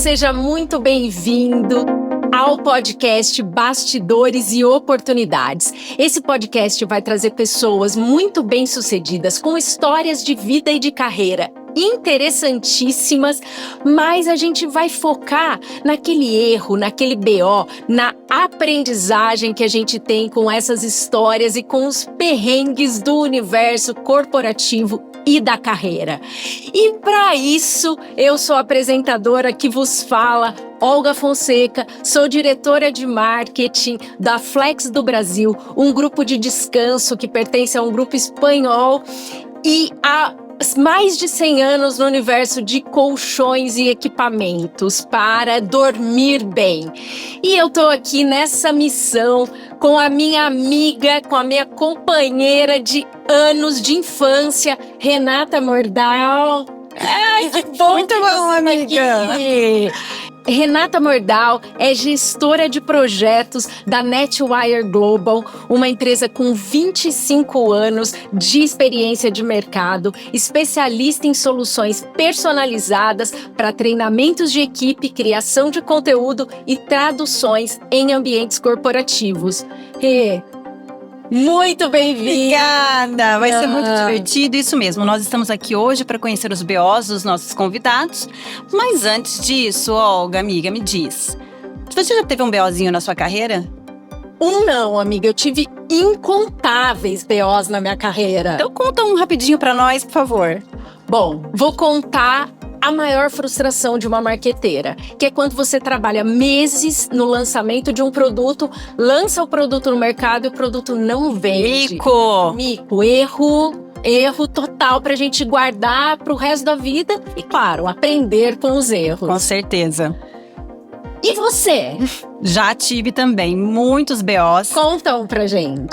seja muito bem-vindo ao podcast Bastidores e Oportunidades. Esse podcast vai trazer pessoas muito bem-sucedidas, com histórias de vida e de carreira interessantíssimas, mas a gente vai focar naquele erro, naquele BO, na aprendizagem que a gente tem com essas histórias e com os perrengues do universo corporativo e da carreira. E para isso, eu sou a apresentadora que vos fala, Olga Fonseca, sou diretora de marketing da Flex do Brasil, um grupo de descanso que pertence a um grupo espanhol e há mais de 100 anos no universo de colchões e equipamentos para dormir bem. E eu tô aqui nessa missão com a minha amiga, com a minha companheira de anos de infância, Renata Mordal. Ai, que bom! Muito bom, amiga! Aqui. Renata Mordal é gestora de projetos da Netwire Global, uma empresa com 25 anos de experiência de mercado, especialista em soluções personalizadas para treinamentos de equipe, criação de conteúdo e traduções em ambientes corporativos. Muito bem-vinda! Obrigada! Vai ser muito divertido, isso mesmo. Nós estamos aqui hoje para conhecer os BOs dos nossos convidados. Mas antes disso, Olga, amiga, me diz. Você já teve um BOzinho na sua carreira? Não, amiga. Eu tive incontáveis BOs na minha carreira. Então conta um rapidinho para nós, por favor. Bom, vou contar a maior frustração de uma marqueteira, que é quando você trabalha meses no lançamento de um produto, lança o produto no mercado e o produto não vende. Mico, erro total pra gente guardar pro resto da vida e, claro, aprender com os erros. Com certeza. E você? Já tive também muitos BOs. Contam pra gente.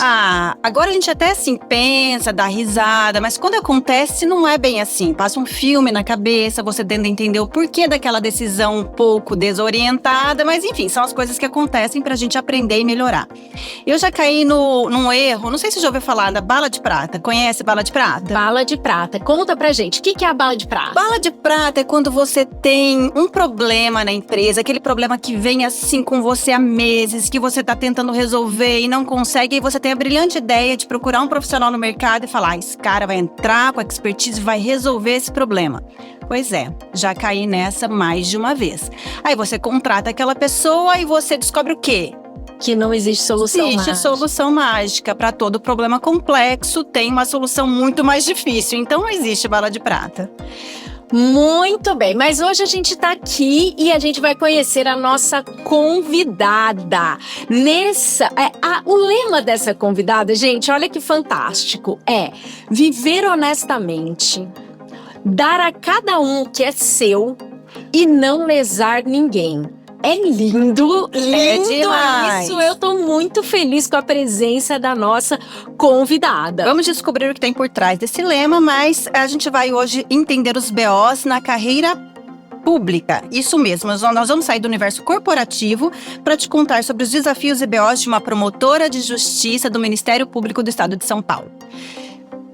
Agora a gente até assim pensa, dá risada, mas quando acontece não é bem assim. Passa um filme na cabeça, você tenta entender o porquê daquela decisão um pouco desorientada, mas enfim, são as coisas que acontecem pra gente aprender e melhorar. Eu já caí num erro, não sei se você já ouviu falar da bala de prata. Conhece bala de prata? Bala de prata. Conta pra gente, o que é a bala de prata? Bala de prata é quando você tem um problema na empresa, aquele problema que vem assim com você há meses, que você tá tentando resolver e não consegue, e você tem a brilhante ideia de procurar um profissional no mercado e falar, esse cara vai entrar com a expertise e vai resolver esse problema. Pois é, já caí nessa mais de uma vez. Aí você contrata aquela pessoa e você descobre o quê? Que não existe solução mágica. Existe solução mágica. Para todo problema complexo, tem uma solução muito mais difícil. Então não existe bala de prata. Muito bem, mas hoje a gente tá aqui e a gente vai conhecer a nossa convidada. O lema dessa convidada, gente, olha que fantástico, é viver honestamente, dar a cada um o que é seu e não lesar ninguém. É lindo, É demais. Isso. Eu tô muito feliz com a presença da nossa convidada. Vamos descobrir o que tem por trás desse lema, mas a gente vai hoje entender os BOs na carreira pública. Isso mesmo, nós vamos sair do universo corporativo para te contar sobre os desafios e BOs de uma promotora de justiça do Ministério Público do Estado de São Paulo.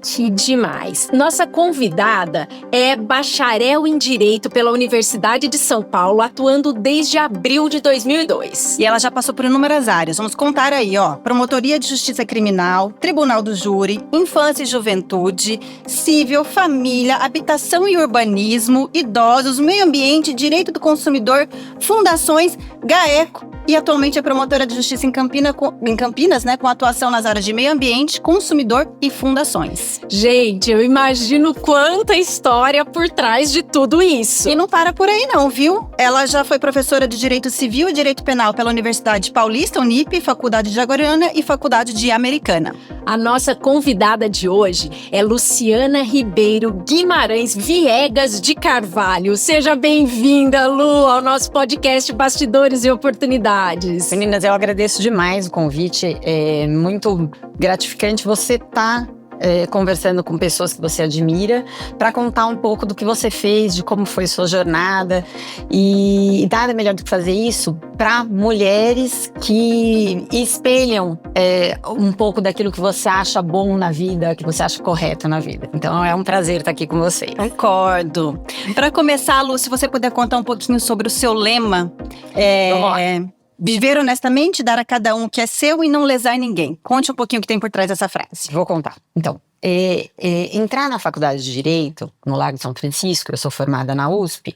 Que demais! Nossa convidada é bacharel em Direito pela Universidade de São Paulo, atuando desde abril de 2002. E ela já passou por inúmeras áreas. Vamos contar aí, Promotoria de Justiça Criminal, Tribunal do Júri, Infância e Juventude, Civil, Família, Habitação e Urbanismo, Idosos, Meio Ambiente, Direito do Consumidor, Fundações, GAECO. E atualmente é promotora de justiça em Campinas, né, com atuação nas áreas de meio ambiente, consumidor e fundações. Gente, eu imagino quanta história por trás de tudo isso. E não para por aí não, viu? Ela já foi professora de Direito Civil e Direito Penal pela Universidade Paulista, Unip, Faculdade de Jaguariúna e Faculdade de Americana. A nossa convidada de hoje é Luciana Ribeiro Guimarães Viegas de Carvalho. Seja bem-vinda, Lu, ao nosso podcast Bastidores e Oportunidades. Meninas, eu agradeço demais o convite. É muito gratificante você estar conversando com pessoas que você admira, para contar um pouco do que você fez, de como foi sua jornada. E nada melhor do que fazer isso para mulheres que espelham um pouco daquilo que você acha bom na vida, que você acha correto na vida. Então é um prazer estar aqui com vocês. Concordo. Para começar, Lu, se você puder contar um pouquinho sobre o seu lema. Viver honestamente, dar a cada um o que é seu e não lesar ninguém. Conte um pouquinho o que tem por trás dessa frase. Vou contar. Então, entrar na faculdade de Direito, no Largo de São Francisco, eu sou formada na USP,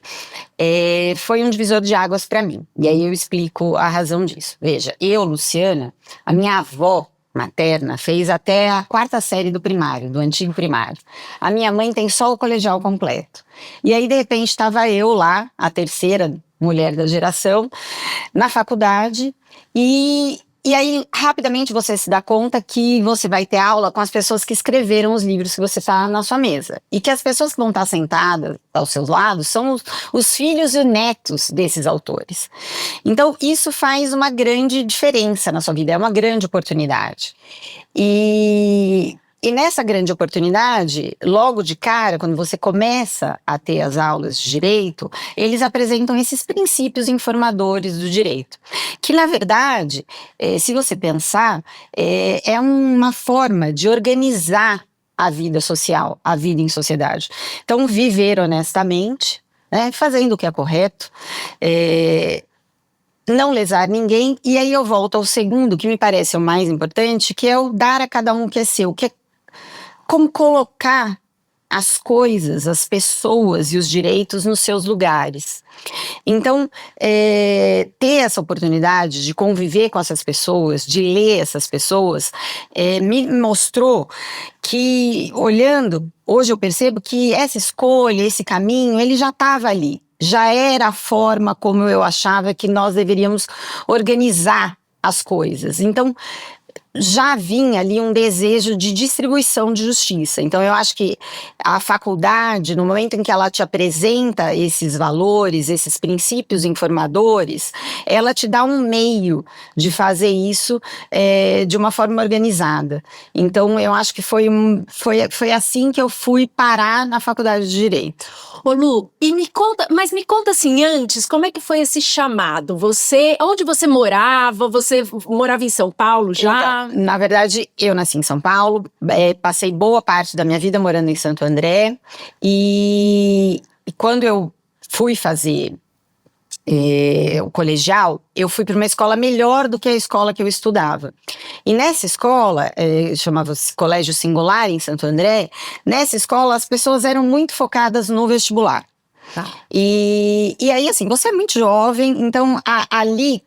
foi um divisor de águas para mim. E aí eu explico a razão disso. Veja, eu, Luciana, a minha avó materna fez até a 4ª série do primário, do antigo primário. A minha mãe tem só o colegial completo. E aí, de repente, estava eu lá, a 3ª mulher da geração, na faculdade, e aí rapidamente você se dá conta que você vai ter aula com as pessoas que escreveram os livros que você está na sua mesa, e que as pessoas que vão estar sentadas aos seus lados são os filhos e netos desses autores. Então isso faz uma grande diferença na sua vida, é uma grande oportunidade. E nessa grande oportunidade, logo de cara, quando você começa a ter as aulas de direito, eles apresentam esses princípios informadores do direito. Que, na verdade, se você pensar, é uma forma de organizar a vida social, a vida em sociedade. Então, viver honestamente, né, fazendo o que é correto, não lesar ninguém. E aí eu volto ao segundo, que me parece o mais importante, que é o dar a cada um o que é seu, que é como colocar as coisas, as pessoas e os direitos nos seus lugares. Então, ter essa oportunidade de conviver com essas pessoas, de ler essas pessoas, me mostrou que, olhando, hoje eu percebo que essa escolha, esse caminho, ele já estava ali. Já era a forma como eu achava que nós deveríamos organizar as coisas. Então, já vinha ali um desejo de distribuição de justiça. Então eu acho que a faculdade, no momento em que ela te apresenta esses valores, esses princípios informadores, ela te dá um meio de fazer isso de uma forma organizada. Então eu acho que foi assim que eu fui parar na faculdade de Direito. Ô Lu, me conta assim, antes, como é que foi esse chamado? Onde você morava? Você morava em São Paulo já? Então, na verdade, eu nasci em São Paulo, passei boa parte da minha vida morando em Santo André, e quando eu fui fazer o colegial, eu fui para uma escola melhor do que a escola que eu estudava. E nessa escola, chamava-se Colégio Singular, em Santo André, nessa escola as pessoas eram muito focadas no vestibular. Tá. E aí, assim, você é muito jovem, então ali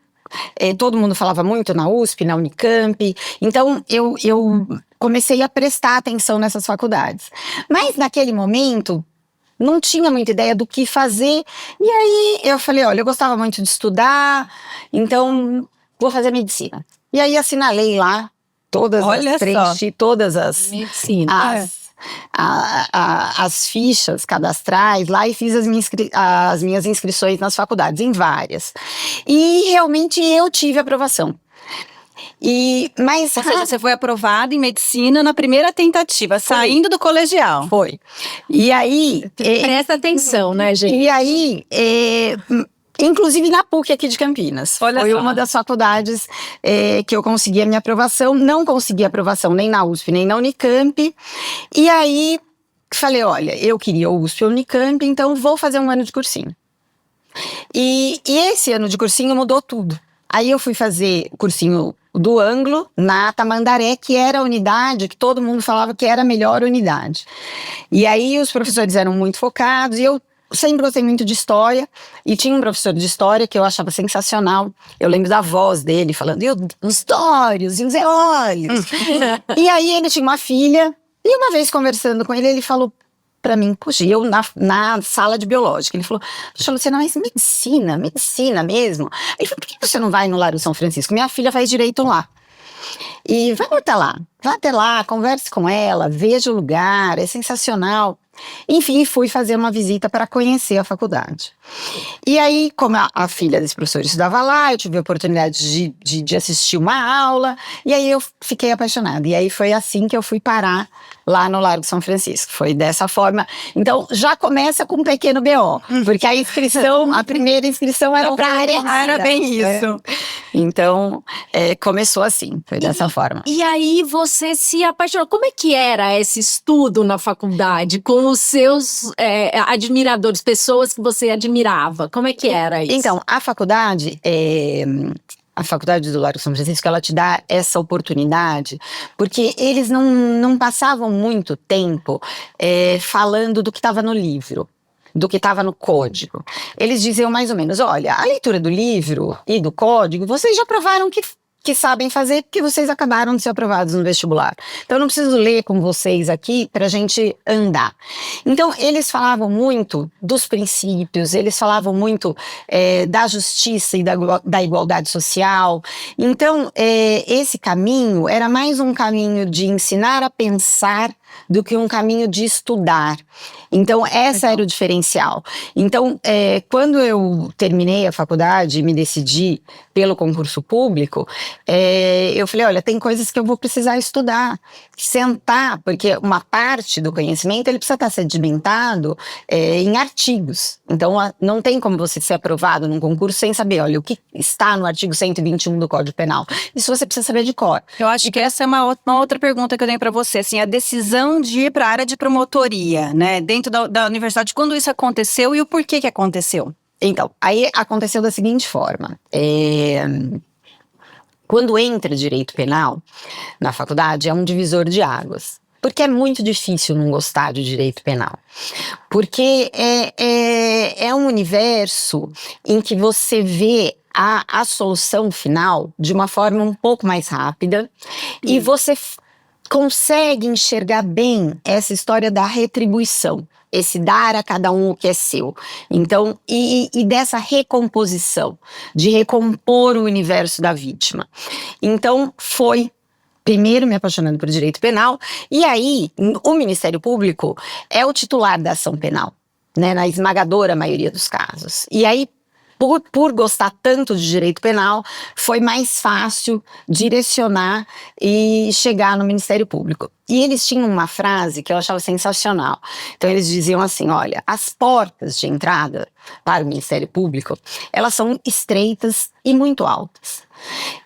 todo mundo falava muito na USP, na Unicamp, então eu comecei a prestar atenção nessas faculdades. Mas naquele momento, não tinha muita ideia do que fazer, e aí eu falei, olha, eu gostava muito de estudar, então vou fazer medicina. E aí assinalei lá preenchi todas as medicina. As fichas cadastrais lá e fiz as minhas inscrições nas faculdades, em várias. E realmente eu tive aprovação. Ou seja, você foi aprovada em medicina na primeira tentativa, saindo do colegial. Foi. E aí... Presta atenção, né, gente? E aí... inclusive na PUC aqui de Campinas. Foi uma das faculdades que eu consegui a minha aprovação. Não consegui aprovação nem na USP, nem na Unicamp. E aí, falei, olha, eu queria USP ou Unicamp, então vou fazer um ano de cursinho. E esse ano de cursinho mudou tudo. Aí eu fui fazer cursinho do Anglo, na Tamandaré, que era a unidade que todo mundo falava que era a melhor unidade. E aí os professores eram muito focados, e eu sempre gostei muito de história, e tinha um professor de história que eu achava sensacional. Eu lembro da voz dele falando, os dórios e os eólios. E aí ele tinha uma filha, e uma vez conversando com ele, ele falou pra mim, poxa, eu na sala de biológica, ele falou, Luciana, mas medicina mesmo? Ele falou, por que você não vai no Largo São Francisco? Minha filha faz direito lá. E vai até lá, converse com ela, veja o lugar, é sensacional. Enfim, fui fazer uma visita para conhecer a faculdade. E aí, como a filha desse professor estudava lá, eu tive a oportunidade de assistir uma aula, e aí eu fiquei apaixonada. E aí foi assim que eu fui parar lá no Largo São Francisco. Foi dessa forma. Então, já começa com um pequeno BO, porque a primeira inscrição era para a área errada. Era bem isso. Então, começou assim, foi dessa forma. E aí você se apaixonou. Como é que era esse estudo na faculdade com os seus admiradores, pessoas que você admirava? Como é que era isso? Então, a faculdade do Largo São Francisco, ela te dá essa oportunidade, porque eles não passavam muito tempo falando do que estava no livro, do que estava no código. Eles diziam mais ou menos, olha, a leitura do livro e do código, vocês já provaram que sabem fazer, porque vocês acabaram de ser aprovados no vestibular. Então, eu não preciso ler com vocês aqui para a gente andar. Então, eles falavam muito dos princípios, eles falavam muito da justiça e da igualdade social. Então, esse caminho era mais um caminho de ensinar a pensar do que um caminho de estudar. Então, essa era o diferencial. Então, quando eu terminei a faculdade e me decidi pelo concurso público, eu falei, olha, tem coisas que eu vou precisar estudar, sentar, porque uma parte do conhecimento, ele precisa estar sedimentado em artigos. Então, não tem como você ser aprovado num concurso sem saber, olha, o que está no artigo 121 do Código Penal. Isso você precisa saber de cor. Eu acho que essa é uma outra pergunta que eu tenho para você, assim, a decisão de ir para a área de promotoria, né, dentro da universidade, quando isso aconteceu e o porquê que aconteceu? Então, aí aconteceu da seguinte forma, quando entra direito penal na faculdade, é um divisor de águas. Porque é muito difícil não gostar de direito penal. Porque é um universo em que você vê a solução final de uma forma um pouco mais rápida e você consegue enxergar bem essa história da retribuição, esse dar a cada um o que é seu. Então, e dessa recomposição, de recompor o universo da vítima. Então, foi primeiro me apaixonando por direito penal, e aí o Ministério Público é o titular da ação penal, né, na esmagadora maioria dos casos. E aí, por gostar tanto de direito penal, foi mais fácil direcionar e chegar no Ministério Público. E eles tinham uma frase que eu achava sensacional. Então eles diziam assim, olha, as portas de entrada para o Ministério Público, elas são estreitas e muito altas.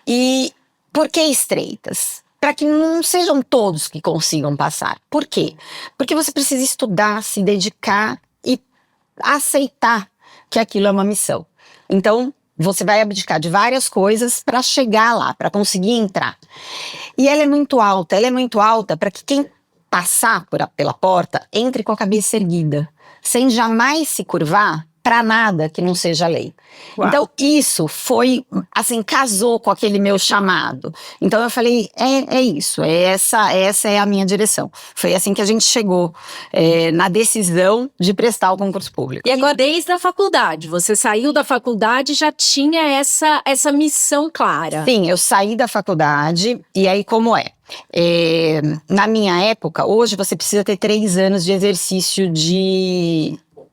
E por que estreitas? Para que não sejam todos que consigam passar. Por quê? Porque você precisa estudar, se dedicar e aceitar que aquilo é uma missão. Então, você vai abdicar de várias coisas para chegar lá, para conseguir entrar. E ela é muito alta para que quem passar pela porta entre com a cabeça erguida, sem jamais se curvar para nada que não seja lei. Uau. Então, isso foi, assim, casou com aquele meu chamado. Então, eu falei, é isso, essa é a minha direção. Foi assim que a gente chegou na decisão de prestar o concurso público. E agora, desde a faculdade, você saiu da faculdade e já tinha essa missão clara. Sim, eu saí da faculdade, e aí como é? Na minha época, hoje você precisa ter 3 anos de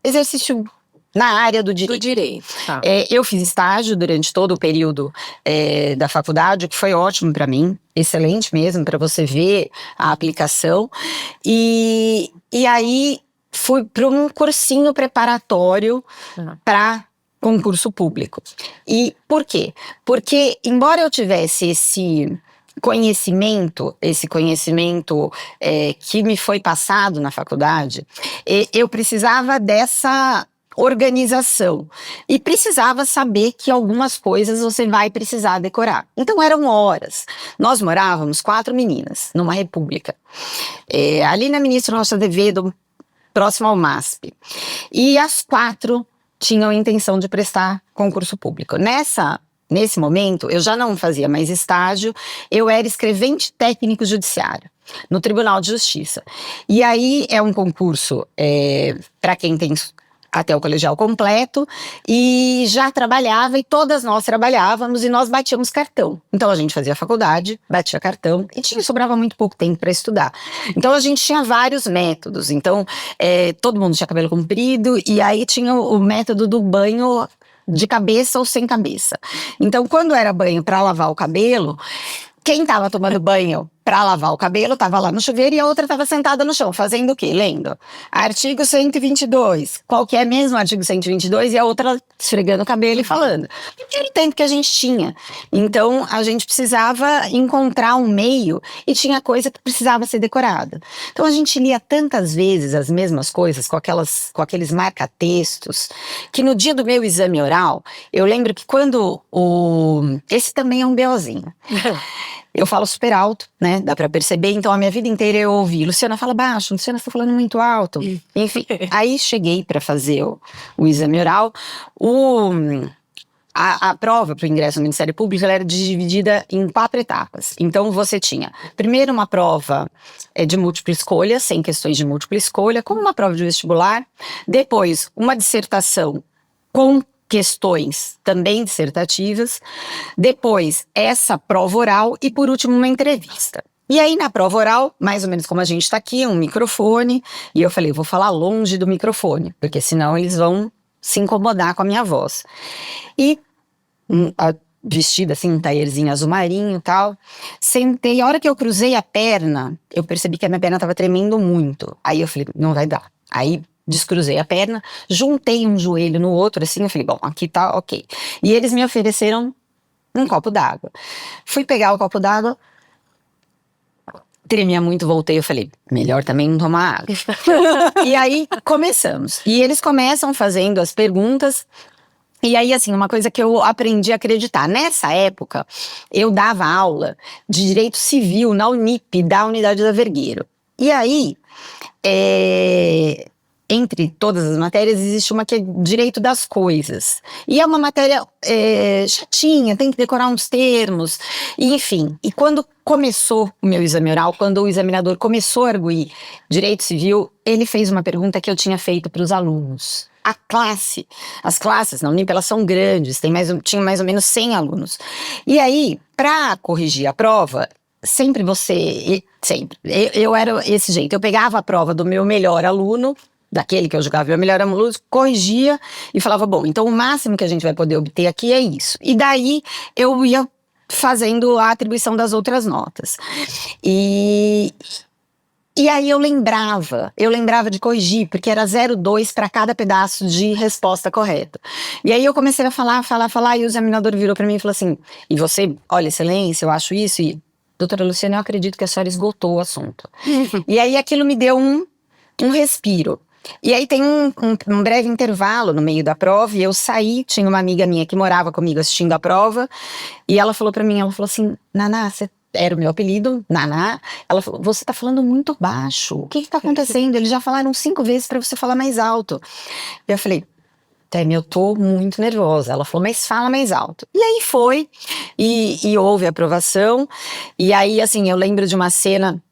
exercício na área do direito. Do direito, tá. Eu fiz estágio durante todo o período da faculdade, o que foi ótimo para mim, excelente mesmo, para você ver a aplicação. E aí fui para um cursinho preparatório para concurso público. E por quê? Porque, embora eu tivesse esse conhecimento que me foi passado na faculdade, eu precisava dessa organização e precisava saber que algumas coisas você vai precisar decorar. Então eram horas. Nós morávamos 4 meninas numa república, ali na Ministro Rocha Azevedo, próximo ao MASP, e as 4 tinham a intenção de prestar concurso público. Nesse momento, eu já não fazia mais estágio, eu era escrevente técnico judiciário no Tribunal de Justiça. E aí é um concurso para quem tem até o colegial completo, e já trabalhava, e todas nós trabalhávamos, e nós batíamos cartão. Então a gente fazia faculdade, batia cartão, e sobrava muito pouco tempo para estudar. Então a gente tinha vários métodos. Então todo mundo tinha cabelo comprido, e aí tinha o método do banho de cabeça ou sem cabeça. Então quando era banho para lavar o cabelo, quem estava tomando banho para lavar o cabelo estava lá no chuveiro e a outra estava sentada no chão, fazendo o quê? Lendo. Artigo 122. Qual que é mesmo o artigo 122? E a outra esfregando o cabelo e falando. Porque era o tempo que a gente tinha. Então, a gente precisava encontrar um meio e tinha coisa que precisava ser decorada. Então, a gente lia tantas vezes as mesmas coisas com aqueles marca-textos, que no dia do meu exame oral, eu lembro que quando esse também é um BOzinho. Eu falo super alto, né? Dá pra perceber. Então, a minha vida inteira eu ouvi. Luciana, fala baixo. Luciana, você tá falando muito alto. Enfim, aí cheguei pra fazer o exame oral. A prova para o ingresso no Ministério Público ela era dividida em 4 etapas. Então, você tinha, primeiro, uma prova de múltipla escolha, sem questões de múltipla escolha, como uma prova de vestibular. Depois, uma dissertação com questões também dissertativas, depois essa prova oral e por último uma entrevista. E aí na prova oral, mais ou menos como a gente está aqui, um microfone, e eu falei, vou falar longe do microfone, porque senão eles vão se incomodar com a minha voz. E vestida assim, um taierzinho azul marinho e tal, sentei, a hora que eu cruzei a perna, eu percebi que a minha perna estava tremendo muito, aí eu falei, não vai dar, aí descruzei a perna, juntei um joelho no outro, assim, eu falei, bom, aqui tá ok. E eles me ofereceram um copo d'água. Fui pegar o copo d'água, tremia muito, voltei, eu falei, melhor também não tomar água. E aí, começamos. E eles começam fazendo as perguntas, e aí, assim, uma coisa que eu aprendi a acreditar. Nessa época, eu dava aula de Direito Civil na Unip, da Unidade da Vergueiro. E aí, entre todas as matérias, existe uma que é Direito das Coisas. E é uma matéria chatinha, tem que decorar uns termos, e, enfim. E quando começou o meu exame oral, quando o examinador começou a arguir Direito Civil, ele fez uma pergunta que eu tinha feito para os alunos. As classes na Unip, elas são grandes, tinha mais ou menos 100 alunos. E aí, para corrigir a prova, eu era esse jeito, eu pegava a prova do meu melhor aluno, daquele que eu julgava meu melhor aluno, corrigia e falava, bom, então o máximo que a gente vai poder obter aqui é isso. E daí eu ia fazendo a atribuição das outras notas. E aí eu lembrava de corrigir, porque era 0,2 para cada pedaço de resposta correta. E aí eu comecei a falar, e o examinador virou para mim e falou assim, e você, olha, excelência, eu acho isso, e doutora Luciana, eu acredito que a senhora esgotou o assunto. E aí aquilo me deu um respiro. E aí tem um breve intervalo no meio da prova, e eu saí, tinha uma amiga minha que morava comigo assistindo a prova, e ela falou pra mim, assim, Naná, era o meu apelido, Naná, ela falou, você tá falando muito baixo, o que tá acontecendo? Eles já falaram 5 vezes pra você falar mais alto. E eu falei, Temi, eu tô muito nervosa. Ela falou, mas fala mais alto. E aí foi, e houve aprovação, e aí, assim, eu lembro de uma cena,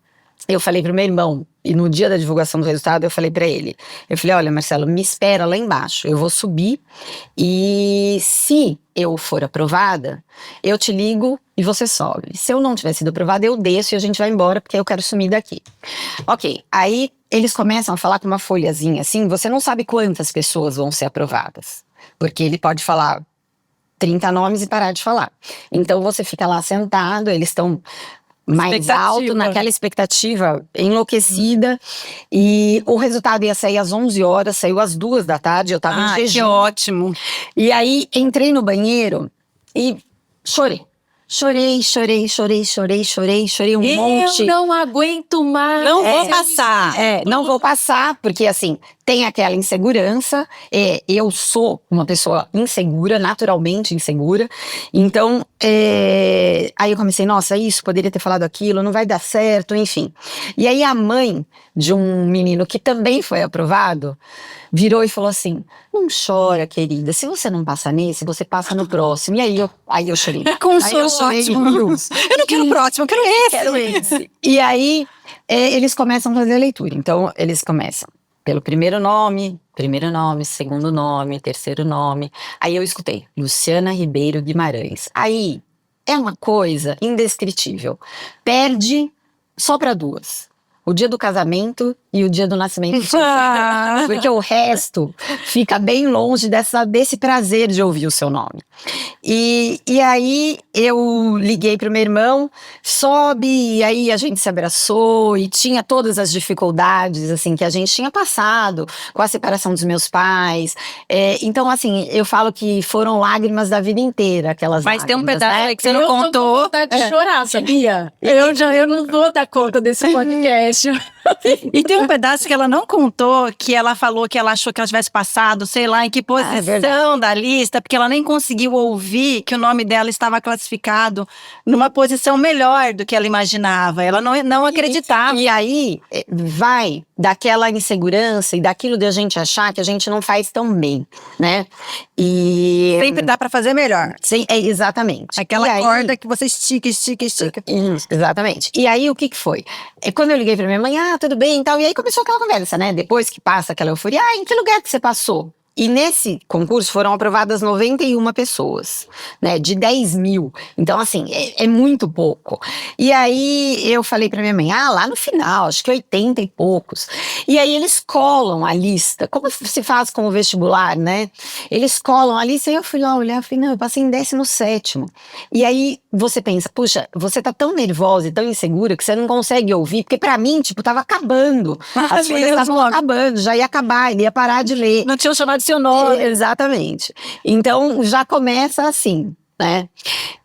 eu falei pro meu irmão, e no dia da divulgação do resultado eu falei pra ele, eu falei, olha Marcelo, me espera lá embaixo, eu vou subir e se eu for aprovada, eu te ligo e você sobe. Se eu não tiver sido aprovada, eu desço e a gente vai embora porque eu quero sumir daqui. Ok, aí eles começam a falar com uma folhazinha assim, você não sabe quantas pessoas vão ser aprovadas, porque ele pode falar 30 nomes e parar de falar. Então você fica lá sentado, eles estão mais alto, naquela expectativa enlouquecida, e o resultado ia sair às 11 horas, saiu às 2 da tarde, eu tava em jejum. Que ótimo! E aí, entrei no banheiro e chorei um monte. Eu não aguento mais. Não vou passar. Não vou passar, porque assim, tem aquela insegurança, eu sou uma pessoa insegura, naturalmente insegura, então, aí eu comecei, nossa, isso, poderia ter falado aquilo, não vai dar certo, enfim. E aí a mãe de um menino que também foi aprovado, virou e falou assim, não chora, querida, se você não passa nesse, você passa no próximo. E aí eu chorei. Ótimo. Eu não quero o próximo, eu quero esse. E aí, eles começam a fazer a leitura. Então, eles começam. pelo primeiro nome, segundo nome, terceiro nome. Aí eu escutei, Luciana Ribeiro Guimarães. Aí é uma coisa indescritível. Perde só para duas. O dia do casamento e o dia do nascimento. Porque o resto fica bem longe desse prazer de ouvir o seu nome. E aí eu liguei pro meu irmão, sobe, e aí a gente se abraçou e tinha todas as dificuldades assim que a gente tinha passado com a separação dos meus pais. Então, assim, eu falo que foram lágrimas da vida inteira, aquelas Mas tem um lágrimas, pedaço né? aí que você não contou. Eu tô com vontade de chorar, sabia? Eu não vou dar conta desse podcast. E tem um pedaço que ela não contou, que ela falou que ela achou que ela tivesse passado, sei lá, em que posição da lista, porque ela nem conseguiu ouvir que o nome dela estava classificado numa posição melhor do que ela imaginava. Ela não acreditava. E aí vai daquela insegurança e daquilo de a gente achar que a gente não faz tão bem, né? E Sempre dá pra fazer melhor. sim, exatamente. Aquela E aí, corda que você estica. isso, exatamente. E aí, o que foi? Quando eu liguei pra minha mãe, tudo bem e tal, e aí começou aquela conversa, né? Depois que passa aquela euforia, em que lugar que você passou? E nesse concurso foram aprovadas 91 pessoas, né, de 10 mil. Então, assim, é muito pouco. E aí eu falei pra minha mãe, lá no final, acho que 80 e poucos. E aí eles colam a lista, como se faz com o vestibular, né? Eles colam a lista, e eu fui lá olhar, falei, não, eu passei em 17º. E aí você pensa, puxa, você tá tão nervosa e tão insegura que você não consegue ouvir, porque pra mim, tipo, tava acabando. As coisas estavam acabando, já ia acabar, ele ia parar de ler. Não tinha chamado seu nome. Exatamente. Então já começa assim, né?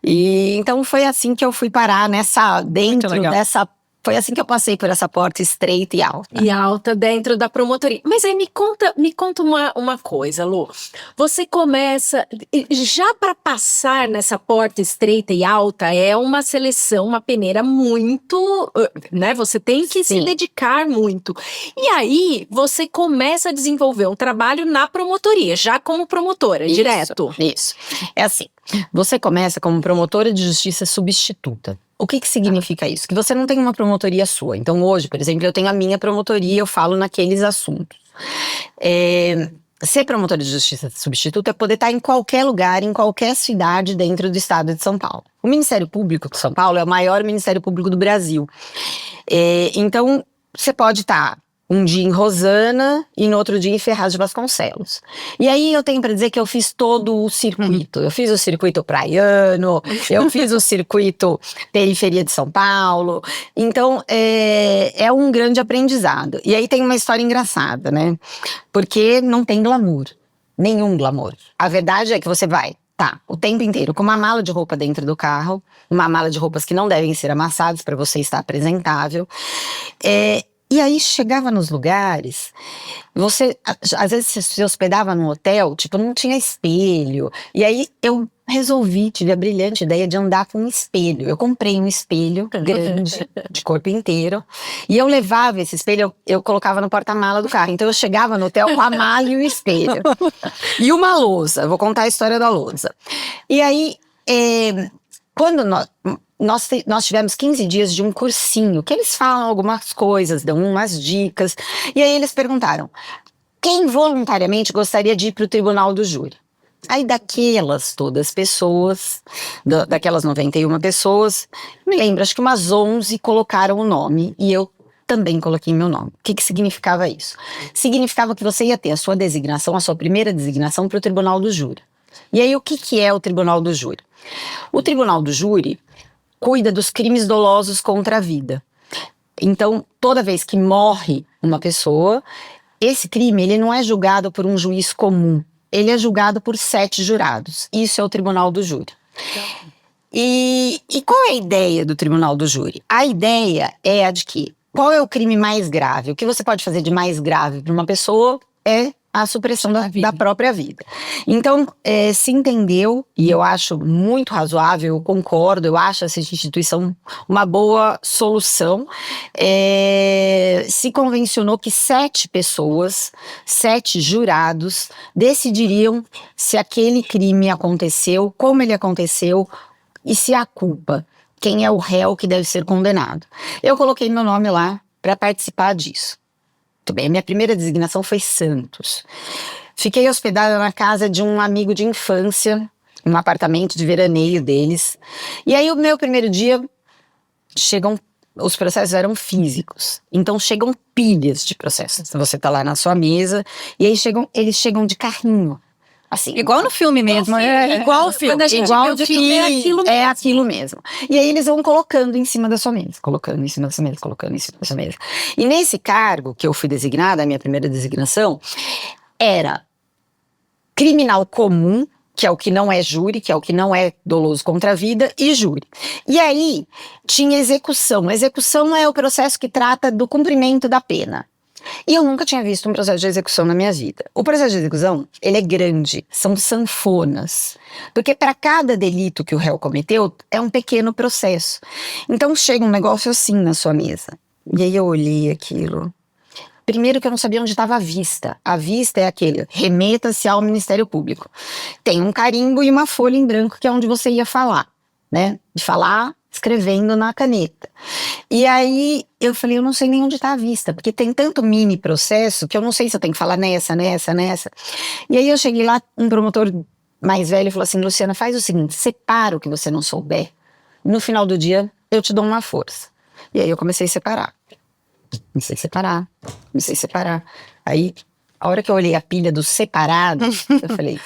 E então foi assim que eu fui parar dentro dessa. Foi assim que eu passei por essa porta estreita e alta. E alta dentro da promotoria. Mas aí me conta uma coisa, Lu. Você começa, já para passar nessa porta estreita e alta, é uma seleção, uma peneira muito, né? Você tem que se dedicar muito. E aí, você começa a desenvolver um trabalho na promotoria, já como promotora, direto. Isso. É assim, você começa como promotora de justiça substituta. O que significa isso? Que você não tem uma promotoria sua. Então hoje, por exemplo, eu tenho a minha promotoria, eu falo naqueles assuntos. Ser promotora de justiça substituta é poder estar em qualquer lugar, em qualquer cidade dentro do estado de São Paulo. O Ministério Público de São Paulo é o maior Ministério Público do Brasil. Então, você pode estar um dia em Rosana e no outro dia em Ferraz de Vasconcelos. E aí eu tenho para dizer que eu fiz todo o circuito. Eu fiz o circuito praiano, eu fiz o circuito periferia de São Paulo. Então é um grande aprendizado. E aí tem uma história engraçada, né? Porque não tem glamour, nenhum glamour. A verdade é que você vai o tempo inteiro com uma mala de roupa dentro do carro, uma mala de roupas que não devem ser amassadas para você estar apresentável. E aí chegava nos lugares, você às vezes se hospedava num hotel, tipo, não tinha espelho. E aí eu tive a brilhante ideia de andar com um espelho. Eu comprei um espelho grande, de corpo inteiro, e eu levava esse espelho, eu colocava no porta-mala do carro. Então eu chegava no hotel com a mala e o espelho. E uma lousa, vou contar a história da lousa. E aí, quando nós tivemos 15 dias de um cursinho, que eles falam algumas coisas, dão umas dicas, e aí eles perguntaram, quem voluntariamente gostaria de ir para o tribunal do júri? Aí daquelas todas pessoas, daquelas 91 pessoas, me lembro, acho que umas 11 colocaram o nome, e eu também coloquei meu nome. O que significava isso? Significava que você ia ter a sua designação, a sua primeira designação para o tribunal do júri. E aí o que é o tribunal do júri? O tribunal do júri cuida dos crimes dolosos contra a vida. Então, toda vez que morre uma pessoa, esse crime ele não é julgado por um juiz comum, ele é julgado por 7 jurados. Isso é o tribunal do júri. E qual é a ideia do tribunal do júri? A ideia é a de que, qual é o crime mais grave? O que você pode fazer de mais grave para uma pessoa é a supressão da própria vida. Então, se entendeu, e eu acho muito razoável, eu concordo, eu acho essa instituição uma boa solução, se convencionou que 7 pessoas, 7 jurados, decidiriam se aquele crime aconteceu, como ele aconteceu e se há culpa, quem é o réu que deve ser condenado. Eu coloquei meu nome lá para participar disso. Muito bem, a minha primeira designação foi Santos. Fiquei hospedada na casa de um amigo de infância, um apartamento de veraneio deles. E aí o meu primeiro dia, os processos eram físicos, então chegam pilhas de processos. Você tá lá na sua mesa, e aí eles chegam de carrinho. Assim, Igual no filme mesmo. igual o filme. Quando a gente Igual vê o o filme, é aquilo mesmo. E aí eles vão colocando em cima da sua mesa, colocando em cima da sua mesa, colocando em cima da sua mesa. E nesse cargo que eu fui designada, a minha primeira designação, era criminal comum, que é o que não é júri, que é o que não é doloso contra a vida, e júri. E aí tinha execução. Execução é o processo que trata do cumprimento da pena. E eu nunca tinha visto um processo de execução na minha vida. O processo de execução, ele é grande, são sanfonas. Porque para cada delito que o réu cometeu, é um pequeno processo. Então chega um negócio assim na sua mesa. E aí eu olhei aquilo. Primeiro que eu não sabia onde estava a vista. A vista é aquele, remeta-se ao Ministério Público. Tem um carimbo e uma folha em branco que é onde você ia falar, né? De falar escrevendo na caneta. E aí eu falei, eu não sei nem onde está a vista, porque tem tanto mini processo que eu não sei se eu tenho que falar nessa. E aí eu cheguei lá, um promotor mais velho falou assim, Luciana, faz o seguinte, separa o que você não souber. No final do dia, eu te dou uma força. E aí eu comecei a separar. Aí, a hora que eu olhei a pilha dos separados, eu falei,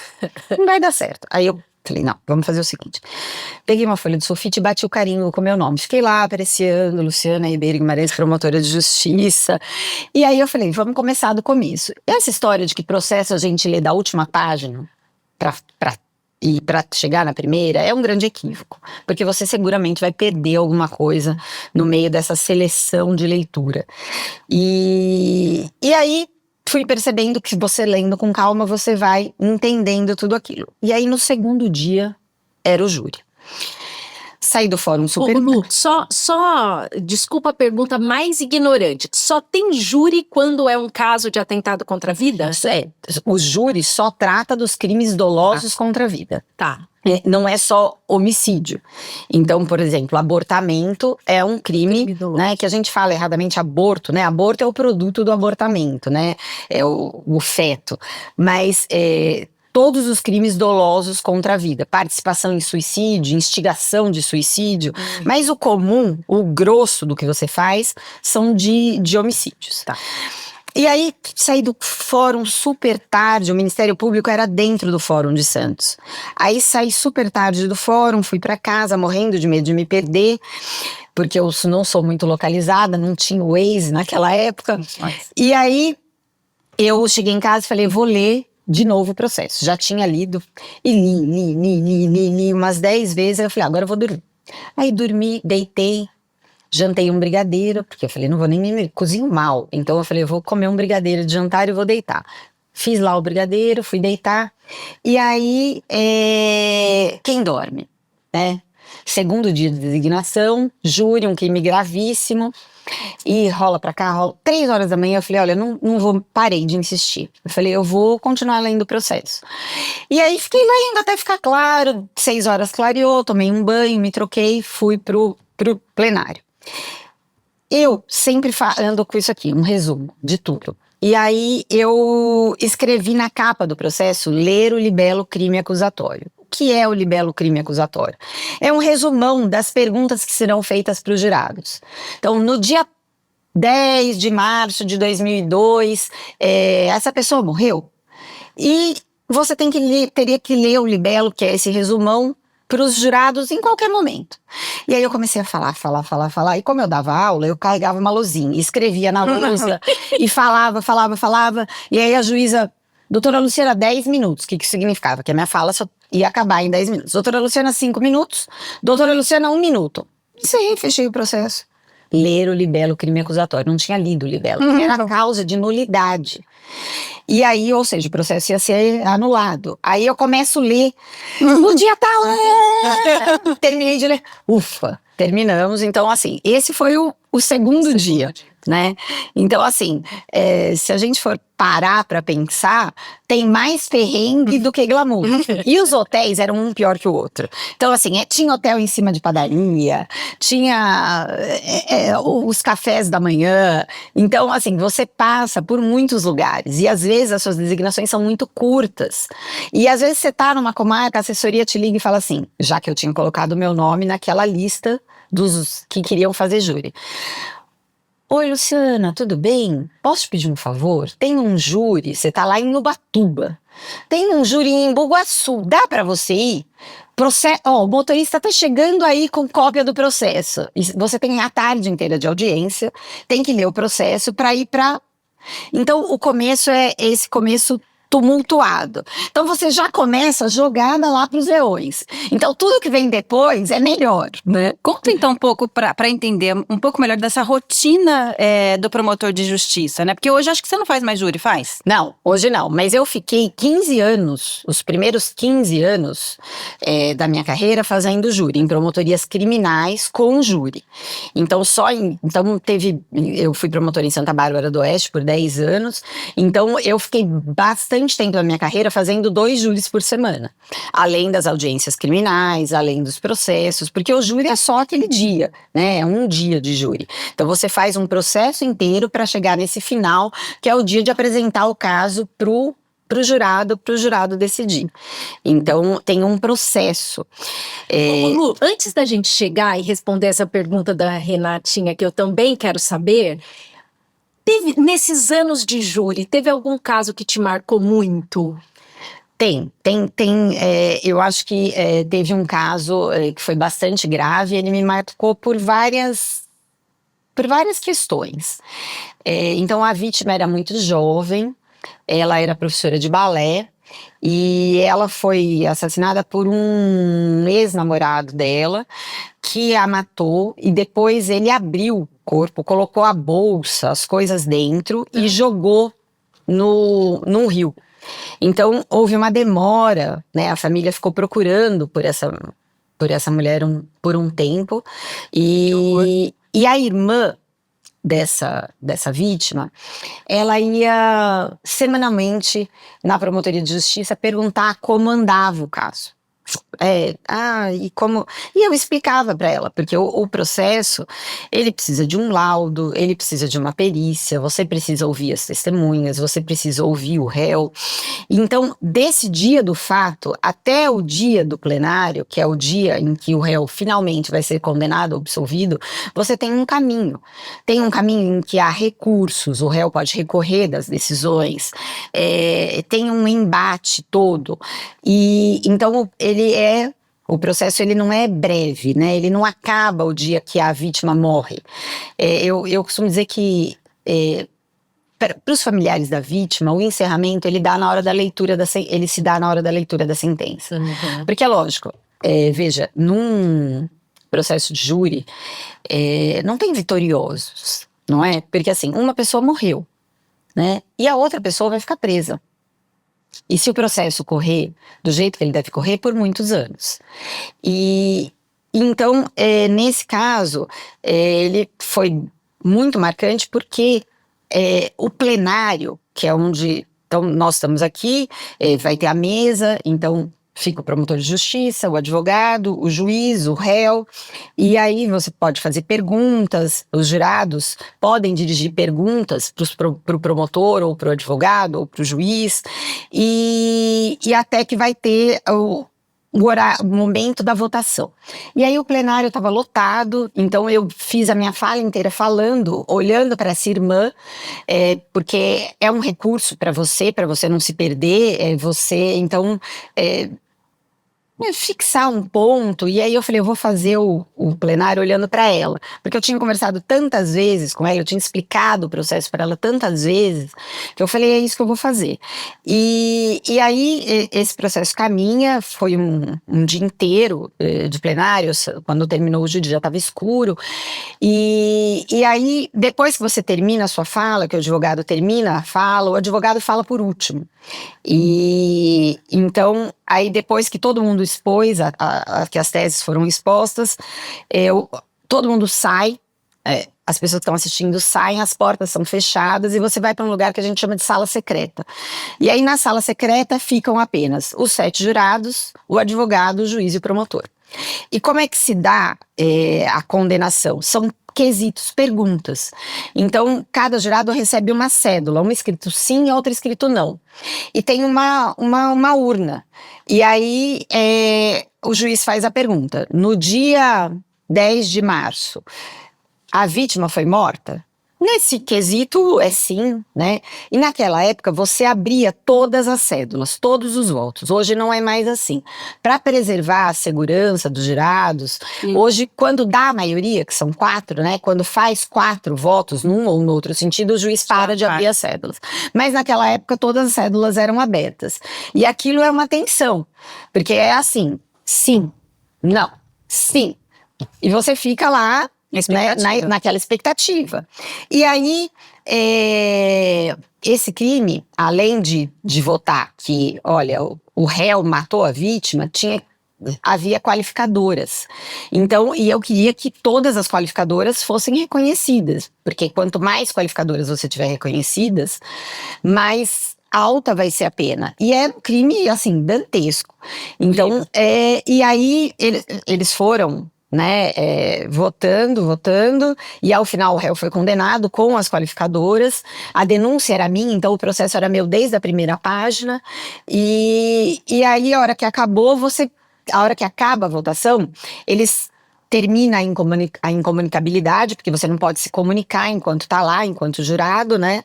não vai dar certo. Aí eu falei, não, vamos fazer o seguinte. Peguei uma folha de sulfite e bati o carimbo com o meu nome. Fiquei lá apreciando, Luciana Ribeiro Guimarães, promotora de justiça. E aí eu falei, vamos começar do começo. Essa história de que processo a gente lê da última página para chegar na primeira é um grande equívoco, porque você seguramente vai perder alguma coisa no meio dessa seleção de leitura. E aí fui percebendo que você lendo com calma, você vai entendendo tudo aquilo. E aí no segundo dia era o júri. Saí do fórum super... Ô, Lu, desculpa a pergunta mais ignorante, só tem júri quando é um caso de atentado contra a vida? O júri só trata dos crimes dolosos contra a vida. Tá. Não é só homicídio. Então, por exemplo, abortamento é um crime, né, que a gente fala erradamente aborto, né? Aborto é o produto do abortamento, né? É o feto. Mas todos os crimes dolosos contra a vida, participação em suicídio, instigação de suicídio, mas o comum, o grosso do que você faz, são de homicídios. Tá. E aí, saí do fórum super tarde, o Ministério Público era dentro do fórum de Santos. Aí saí super tarde do fórum, fui para casa morrendo de medo de me perder, porque eu não sou muito localizada, não tinha o Waze naquela época. E aí, eu cheguei em casa e falei, vou ler de novo o processo. Já tinha lido e li umas 10 vezes, aí eu falei, agora eu vou dormir. Aí dormi, deitei. Jantei um brigadeiro, porque eu falei, não vou nem me cozinho mal. Então eu falei, eu vou comer um brigadeiro de jantar e vou deitar. Fiz lá o brigadeiro, fui deitar. E aí, quem dorme, né? Segundo dia de designação, júri, um crime gravíssimo. E rola pra cá, rola. 3 horas da manhã eu falei, olha, não vou, parei de insistir. Eu falei, eu vou continuar lendo o processo. E aí fiquei lendo até ficar claro. 6 horas clareou, tomei um banho, me troquei, fui pro plenário. Eu sempre ando com isso aqui, um resumo de tudo. E aí eu escrevi na capa do processo, ler o libelo crime acusatório. O que é o libelo crime acusatório? É um resumão das perguntas que serão feitas para os jurados. Então, no dia 10 de março de 2002, essa pessoa morreu. E você teria que ler o libelo, que é esse resumão, para os jurados em qualquer momento. E aí eu comecei a falar. E como eu dava aula, eu carregava uma lousinha, escrevia na lousa e falava. E aí a juíza, doutora Luciana, 10 minutos. O que significava? Que a minha fala só ia acabar em 10 minutos. Doutora Luciana, 5 minutos. Doutora Luciana, 1 minuto. Isso aí, fechei o processo. Ler o libelo crime acusatório. Não tinha lido o libelo. Era causa de nulidade. E aí, ou seja, o processo ia ser anulado. Aí eu começo a ler. No dia tal. Terminei de ler. Ufa, terminamos. Então, assim, esse foi o segundo dia. né? Então, assim, se a gente for parar para pensar, tem mais perrengue do que glamour. E os hotéis eram um pior que o outro. Então, assim, tinha hotel em cima de padaria, tinha os cafés da manhã. Então, assim, você passa por muitos lugares e às vezes as suas designações são muito curtas. E às vezes você tá numa comarca, a assessoria te liga e fala assim, já que eu tinha colocado o meu nome naquela lista dos que queriam fazer júri. Oi, Luciana, tudo bem? Posso te pedir um favor? Tem um júri, você tá lá em Ubatuba. Tem um júri em Bugaçu, dá pra você ir? O motorista tá chegando aí com cópia do processo. E você tem a tarde inteira de audiência, tem que ler o processo pra ir pra... Então, o começo é esse começo tumultuado. Então, você já começa jogada lá pros leões. Então, tudo que vem depois é melhor, né? Conta então um pouco para entender um pouco melhor dessa rotina do promotor de justiça, né? Porque hoje acho que você não faz mais júri, faz? Não, hoje não. Mas eu fiquei 15 anos, os primeiros 15 anos da minha carreira fazendo júri, em promotorias criminais com júri. Então, eu fui promotora em Santa Bárbara do Oeste por 10 anos. Então, eu fiquei bastante tempo da minha carreira fazendo 2 júris por semana. Além das audiências criminais, além dos processos, porque o júri é só aquele dia, né? É um dia de júri. Então você faz um processo inteiro para chegar nesse final, que é o dia de apresentar o caso pro jurado decidir. Então tem um processo. Ô, Lu, antes da gente chegar e responder essa pergunta da Renatinha, que eu também quero saber, nesses anos de júri, teve algum caso que te marcou muito? Tem. Eu acho que teve um caso que foi bastante grave, ele me marcou por várias questões. Então, a vítima era muito jovem, ela era professora de balé, e ela foi assassinada por um ex-namorado dela, que a matou, e depois ele abriu o corpo, colocou a bolsa, as coisas dentro, e jogou num rio. Então, houve uma demora, né? A família ficou procurando por essa mulher por um tempo. E a irmã dessa vítima, ela ia semanalmente na promotoria de justiça perguntar como andava o caso. E eu explicava para ela, porque o processo, ele precisa de um laudo, ele precisa de uma perícia, você precisa ouvir as testemunhas, você precisa ouvir o réu. Então, desse dia do fato até o dia do plenário, que é o dia em que o réu finalmente vai ser condenado ou absolvido, você tem um caminho. Tem um caminho em que há recursos, o réu pode recorrer das decisões, tem um embate todo. E então o processo ele não é breve, né? Ele não acaba o dia que a vítima morre. Eu costumo dizer que para os familiares da vítima, o encerramento ele dá na hora da leitura ele se dá na hora da leitura da sentença. Uhum. Porque é lógico, veja, num processo de júri, não tem vitoriosos, não é? Porque assim, uma pessoa morreu, né? E a outra pessoa vai ficar presa. E se o processo correr do jeito que ele deve correr, por muitos anos. E então, nesse caso, ele foi muito marcante porque o plenário, que é onde então, nós estamos aqui, vai ter a mesa, então fica o promotor de justiça, o advogado, o juiz, o réu, e aí você pode fazer perguntas, os jurados podem dirigir perguntas para o promotor, ou para o advogado, ou para o juiz, e até que vai ter o momento da votação. E aí o plenário estava lotado, então eu fiz a minha fala inteira falando, olhando para essa irmã, porque é um recurso para você não se perder, então fixar um ponto, e aí eu falei, eu vou fazer o plenário olhando para ela, porque eu tinha conversado tantas vezes com ela, eu tinha explicado o processo para ela tantas vezes, que eu falei, é isso que eu vou fazer. E aí esse processo caminha, foi um dia inteiro de plenário, quando terminou o júri já estava escuro, e aí depois que você termina a sua fala, que o advogado termina a fala, o advogado fala por último. E então, aí depois que todo mundo expôs, que as teses foram expostas, todo mundo sai, as pessoas que estão assistindo saem, as portas são fechadas e você vai para um lugar que a gente chama de sala secreta. E aí na sala secreta ficam apenas os 7 jurados, o advogado, o juiz e o promotor. E como é que se dá a condenação? São quesitos, perguntas. Então, cada jurado recebe uma cédula, uma escrito sim e outra escrito não. E tem uma urna. E aí, o juiz faz a pergunta. No dia 10 de março, a vítima foi morta? Nesse quesito é sim, né? E naquela época você abria todas as cédulas, todos os votos. Hoje não é mais assim. Para preservar a segurança dos jurados, hoje quando dá a maioria, que são 4, né? Quando faz 4 votos num ou no outro sentido, o juiz para de abrir as cédulas. Mas naquela época todas as cédulas eram abertas. E aquilo é uma tensão, porque é assim, sim, não, sim. E você fica lá, né, naquela expectativa. E aí, esse crime, além de votar que, olha, o réu matou a vítima, havia qualificadoras. Então, e eu queria que todas as qualificadoras fossem reconhecidas, porque quanto mais qualificadoras você tiver reconhecidas, mais alta vai ser a pena. E é um crime, assim, dantesco. Então, e aí eles foram, né, votando, e ao final o réu foi condenado com as qualificadoras. A denúncia era minha, então o processo era meu desde a primeira página, e aí a hora que acaba a votação, eles termina a incomunicabilidade, porque você não pode se comunicar enquanto tá lá, enquanto jurado, né,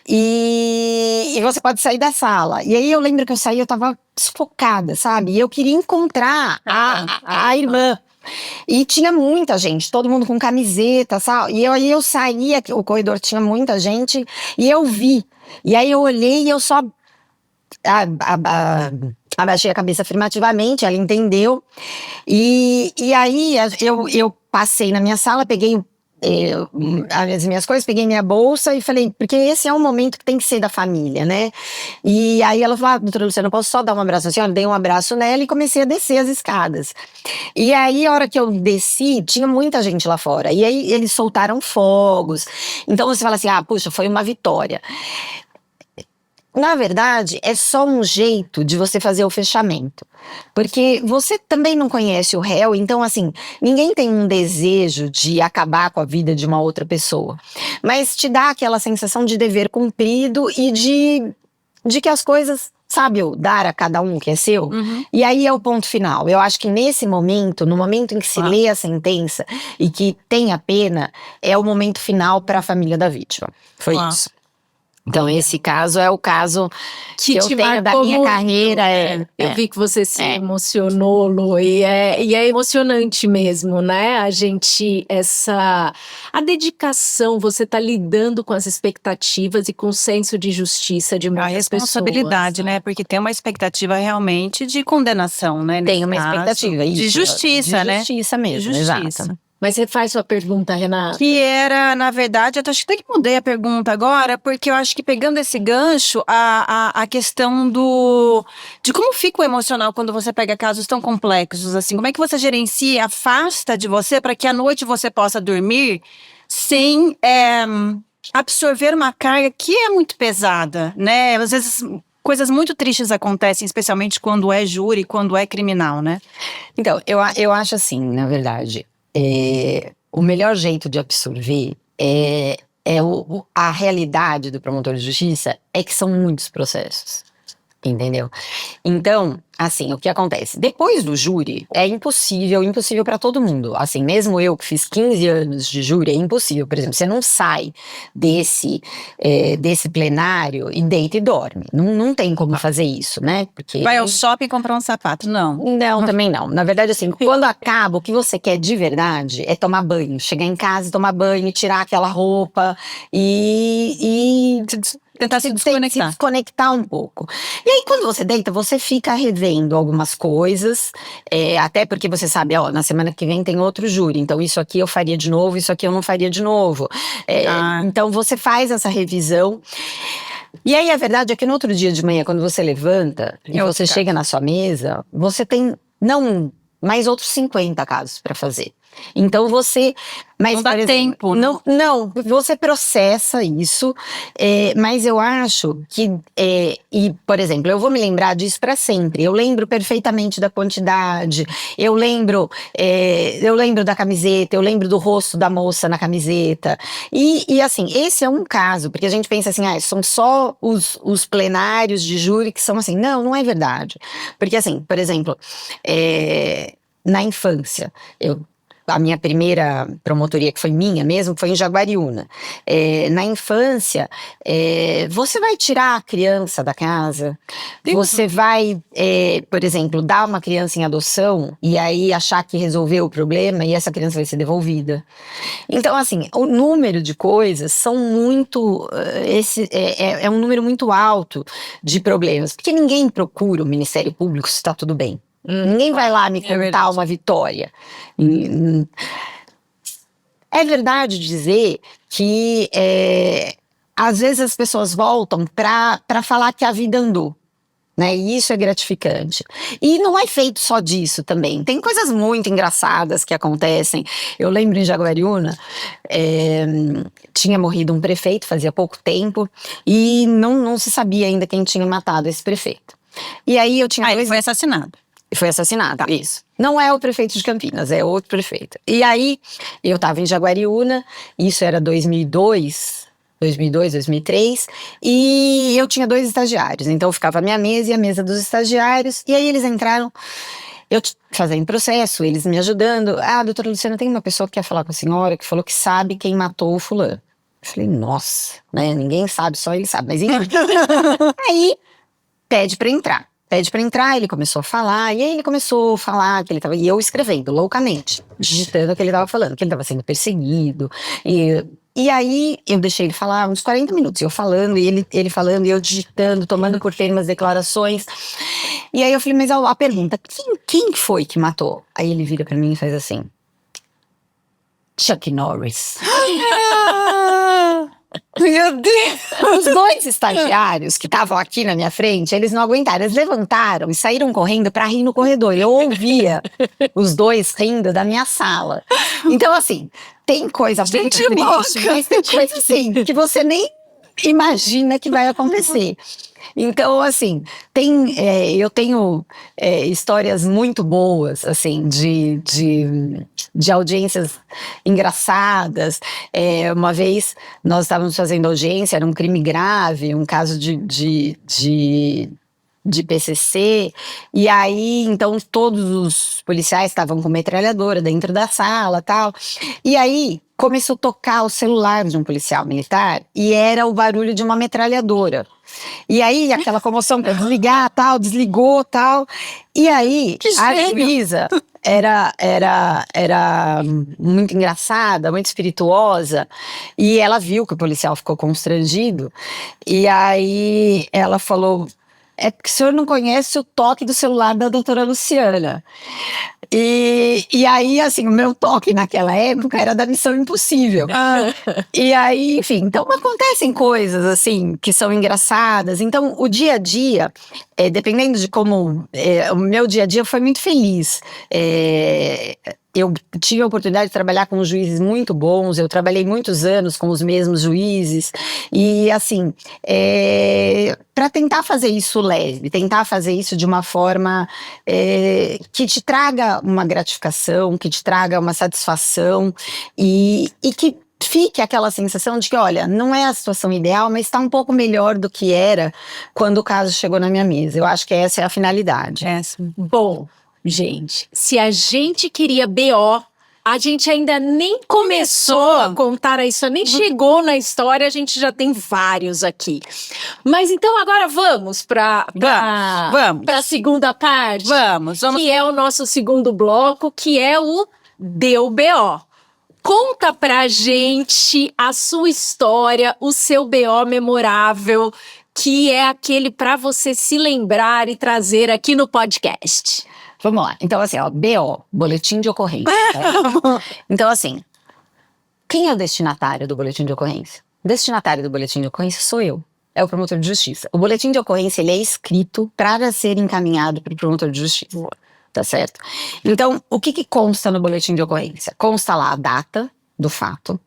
e você pode sair da sala. E aí eu lembro que eu saí, eu tava desfocada, sabe, e eu queria encontrar a irmã. E tinha muita gente, todo mundo com camiseta, sabe? E aí eu saía, o corredor tinha muita gente, e eu vi. E aí eu olhei e eu só abaixei a cabeça afirmativamente, ela entendeu. E aí eu passei na minha sala, peguei as minhas coisas, peguei minha bolsa e falei, porque esse é um momento que tem que ser da família, né? E aí ela falou, doutora Luciana, eu posso só dar um abraço na senhora? Dei um abraço nela e comecei a descer as escadas. E aí a hora que eu desci, tinha muita gente lá fora, e aí eles soltaram fogos. Então você fala assim, puxa, foi uma vitória. Na verdade, é só um jeito de você fazer o fechamento. Porque você também não conhece o réu, então assim, ninguém tem um desejo de acabar com a vida de uma outra pessoa. Mas te dá aquela sensação de dever cumprido e de que as coisas, sabe, dar a cada um o que é seu. Uhum. E aí é o ponto final. Eu acho que nesse momento, no momento em que se lê a sentença e que tem a pena, é o momento final para a família da vítima. Foi isso. Então, esse caso é o caso que eu tenho da minha carreira. Eu vi que você se emocionou, Lu, e é emocionante mesmo, né? A dedicação, você tá lidando com as expectativas e com o senso de justiça de muitas pessoas. A responsabilidade, né? Porque tem uma expectativa realmente de condenação, né? Tem uma expectativa. De justiça, né? De justiça mesmo, exato. Mas você faz sua pergunta, Renata. Que era, na verdade, eu acho que até que mudei a pergunta agora, porque eu acho que pegando esse gancho, a questão de como fica o emocional quando você pega casos tão complexos, assim, como é que você gerencia, afasta de você para que à noite você possa dormir sem absorver uma carga que é muito pesada, né? Às vezes coisas muito tristes acontecem, especialmente quando é júri, quando é criminal, né? Então, eu acho assim, na verdade, o melhor jeito de absorver a realidade do promotor de justiça é que são muitos processos, entendeu? Então, assim, o que acontece? Depois do júri, é impossível para todo mundo. Assim, mesmo eu que fiz 15 anos de júri, é impossível. Por exemplo, você não sai desse plenário e deita e dorme. Não tem como fazer isso, né? Porque vai ao shopping comprar um sapato, não. Não, também não. Na verdade, assim, quando acaba, o que você quer de verdade é tomar banho. Chegar em casa e tomar banho, tirar aquela roupa e tentar se desconectar um pouco. E aí, quando você deita, você fica revendo algumas coisas, até porque você sabe, na semana que vem tem outro júri, então isso aqui eu faria de novo, isso aqui eu não faria de novo. Então você faz essa revisão. E aí a verdade é que no outro dia de manhã, quando você levanta e você chega na sua mesa, você tem, não um, mas outros 50 casos para fazer. Então você... Mas, Não dá por exemplo, tempo, né? não, você processa isso, mas eu acho que, e, por exemplo, eu vou me lembrar disso para sempre. Eu lembro perfeitamente da quantidade, eu lembro da camiseta, eu lembro do rosto da moça na camiseta. E assim, esse é um caso, porque a gente pensa assim, são só os plenários de júri que são assim. Não, não é verdade. Porque assim, por exemplo, na infância, a minha primeira promotoria, que foi minha mesmo, foi em Jaguariúna. Na infância, você vai tirar a criança da casa, você vai, por exemplo, dar uma criança em adoção e aí achar que resolveu o problema e essa criança vai ser devolvida. Então, assim, o número de coisas são muito... é um número muito alto de problemas, porque ninguém procura o Ministério Público se está tudo bem. Ninguém vai lá me contar uma vitória. É verdade dizer que às vezes as pessoas voltam para falar que a vida andou, né? E isso é gratificante. E não é feito só disso também. Tem coisas muito engraçadas que acontecem. Eu lembro em Jaguariúna, tinha morrido um prefeito fazia pouco tempo e não se sabia ainda quem tinha matado esse prefeito. E aí eu tinha Ele foi assassinado. Foi assassinado, isso. Não é o prefeito de Campinas, é outro prefeito. E aí, eu estava em Jaguariúna, isso era 2002, 2003, e eu tinha 2 estagiários. Então, ficava a minha mesa e a mesa dos estagiários, e aí eles entraram, eu fazendo processo, eles me ajudando. Doutora Luciana, tem uma pessoa que quer falar com a senhora, que falou que sabe quem matou o fulano. Eu falei, nossa, né, ninguém sabe, só ele sabe, mas enfim. Aí, pede pra entrar, ele começou a falar, e aí ele começou a falar que ele tava, e eu escrevendo loucamente, digitando o que ele tava falando, que ele tava sendo perseguido, e aí eu deixei ele falar uns 40 minutos, eu falando, e ele falando, e eu digitando, tomando por termo as declarações, e aí eu falei, mas a pergunta, quem foi que matou? Aí ele vira pra mim e faz assim, Chuck Norris. Meu Deus! Os 2 estagiários que estavam aqui na minha frente, eles não aguentaram, eles levantaram e saíram correndo pra rir no corredor. Eu ouvia os 2 rindo da minha sala. Então, assim, tem coisa muito triste, mas tem coisa assim que você nem imagina que vai acontecer. Então, assim, eu tenho histórias muito boas, assim, de audiências engraçadas. Uma vez nós estávamos fazendo audiência, era um crime grave, um caso de PCC, e aí, então, todos os policiais estavam com metralhadora dentro da sala, tal, e aí começou a tocar o celular de um policial militar, e era o barulho de uma metralhadora. E aí, aquela comoção para desligar, tal, desligou, tal, e aí, a juíza era muito engraçada, muito espirituosa, e ela viu que o policial ficou constrangido, e aí ela falou, é porque o senhor não conhece o toque do celular da doutora Luciana. E aí, assim, o meu toque naquela época era da Missão Impossível. E aí, enfim, então acontecem coisas, assim, que são engraçadas. Então, o dia a dia, dependendo de como... o meu dia a dia foi muito feliz. Eu tive a oportunidade de trabalhar com juízes muito bons, eu trabalhei muitos anos com os mesmos juízes, e assim, para tentar fazer isso leve, tentar fazer isso de uma forma que te traga uma gratificação, que te traga uma satisfação, e que fique aquela sensação de que, olha, não é a situação ideal, mas está um pouco melhor do que era quando o caso chegou na minha mesa. Eu acho que essa é a finalidade. Bom, gente, se a gente queria BO, a gente ainda nem começou a contar isso, nem chegou na história, a gente já tem vários aqui. Mas então agora vamos para a segunda parte. Vamos. Que é o nosso segundo bloco, que é o Deu BO. Conta pra gente a sua história, o seu BO memorável, que é aquele para você se lembrar e trazer aqui no podcast. Vamos lá. Então, assim, BO, boletim de ocorrência. Tá? Então, assim, quem é o destinatário do boletim de ocorrência? O destinatário do boletim de ocorrência sou eu. É o promotor de justiça. O boletim de ocorrência, ele é escrito para ser encaminhado para o promotor de justiça. tá certo? Então, o que consta no boletim de ocorrência? Consta lá a data do fato.